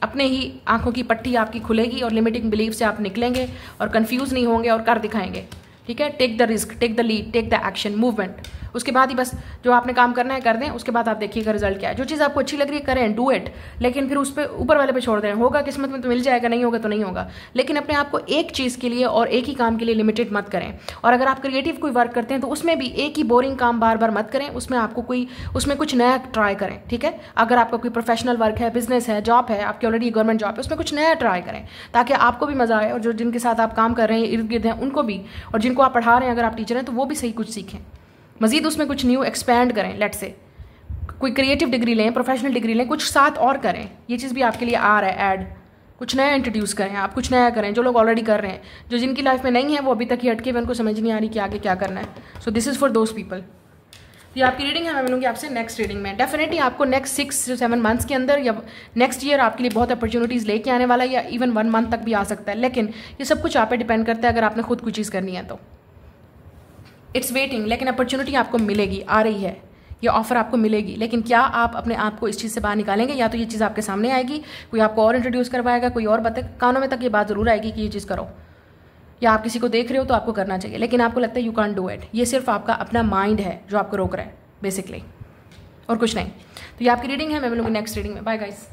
अपने ही आंखों की पट्टी आपकी खुलेगी और लिमिटिंग बिलीफ से आप निकलेंगे और कंफ्यूज नहीं होंगे और कर दिखाएंगे। ठीक है, take the risk, take the lead, take the action, movement. उसके बाद ही बस जो आपने काम करना है कर दें, उसके बाद आप देखिएगा रिजल्ट क्या है। जो चीज़ आपको अच्छी लग रही है करें, डू इट, लेकिन फिर उस पर ऊपर वाले पे छोड़ दें। होगा किस्मत में तो मिल जाएगा, नहीं होगा तो नहीं होगा, लेकिन अपने आप को एक चीज़ के लिए और एक ही काम के लिए लिमिटेड मत करें। और अगर आप क्रिएटिव कोई वर्क करते हैं तो उसमें भी एक ही बोरिंग काम बार बार मत करें, उसमें आपको उसमें कुछ नया ट्राई करें। ठीक है, अगर आपका कोई प्रोफेशनल वर्क है, बिजनेस है, जॉब है, आपकी ऑलरेडी गवर्नमेंट जॉब है, उसमें कुछ नया ट्राई करें ताकि आपको भी मजा आए और जो जिनके साथ आप काम कर रहे हैं, इर्द गिर्द हैं, उनको भी, और जिनको आप पढ़ा रहे हैं, अगर आप टीचर हैं तो वो भी सही कुछ सीखें, मजीद उसमें कुछ न्यू एक्सपैंड करें। लेट से कोई क्रिएटिव डिग्री लें, प्रोफेशनल डिग्री लें, कुछ साथ और करें। ये चीज़ भी आपके लिए आ रहा है ऐड, कुछ नया इंट्रोड्यूस करें, आप कुछ नया करें जो लोग ऑलरेडी कर रहे हैं। जो जिनकी लाइफ में नहीं है वो अभी तक ही अटके हुए, उनको समझ नहीं आ रही कि आगे क्या करना है। So this is for those people. ये आपकी रीडिंग है, मैं मिलूंगी आपसे नेक्स्ट रीडिंग में। डेफिनेटली आपको नेक्स्ट 6 से 7 मंथ्स के अंदर या नेक्स्ट ईयर आपके लिए बहुत अपॉर्चुनिटीज़ लेके आने वाला है, या इवन 1 मंथ तक भी आ सकता है। लेकिन ये सब कुछ आप पे डिपेंड करता है, अगर आपने खुद कोई चीज़ करनी है तो इट्स वेटिंग। लेकिन अपॉर्चुनिटी आपको मिलेगी, आ रही है, ये ऑफर आपको मिलेगी। लेकिन क्या आप अपने आप को इस चीज़ से बाहर निकालेंगे? या तो ये चीज़ आपके सामने आएगी, कोई आपको और इंट्रोड्यूस करवाएगा, कोई और कानों में तक ये बात ज़रूर आएगी कि ये चीज़ करो, या आप किसी को देख रहे हो तो आपको करना चाहिए, लेकिन आपको लगता है यू कांट डू इट। ये सिर्फ आपका अपना माइंड है जो आपको रोक रहा है बेसिकली, और कुछ नहीं। तो ये आपकी रीडिंग है, मैं मिलूंगी नेक्स्ट रीडिंग में। Bye guys.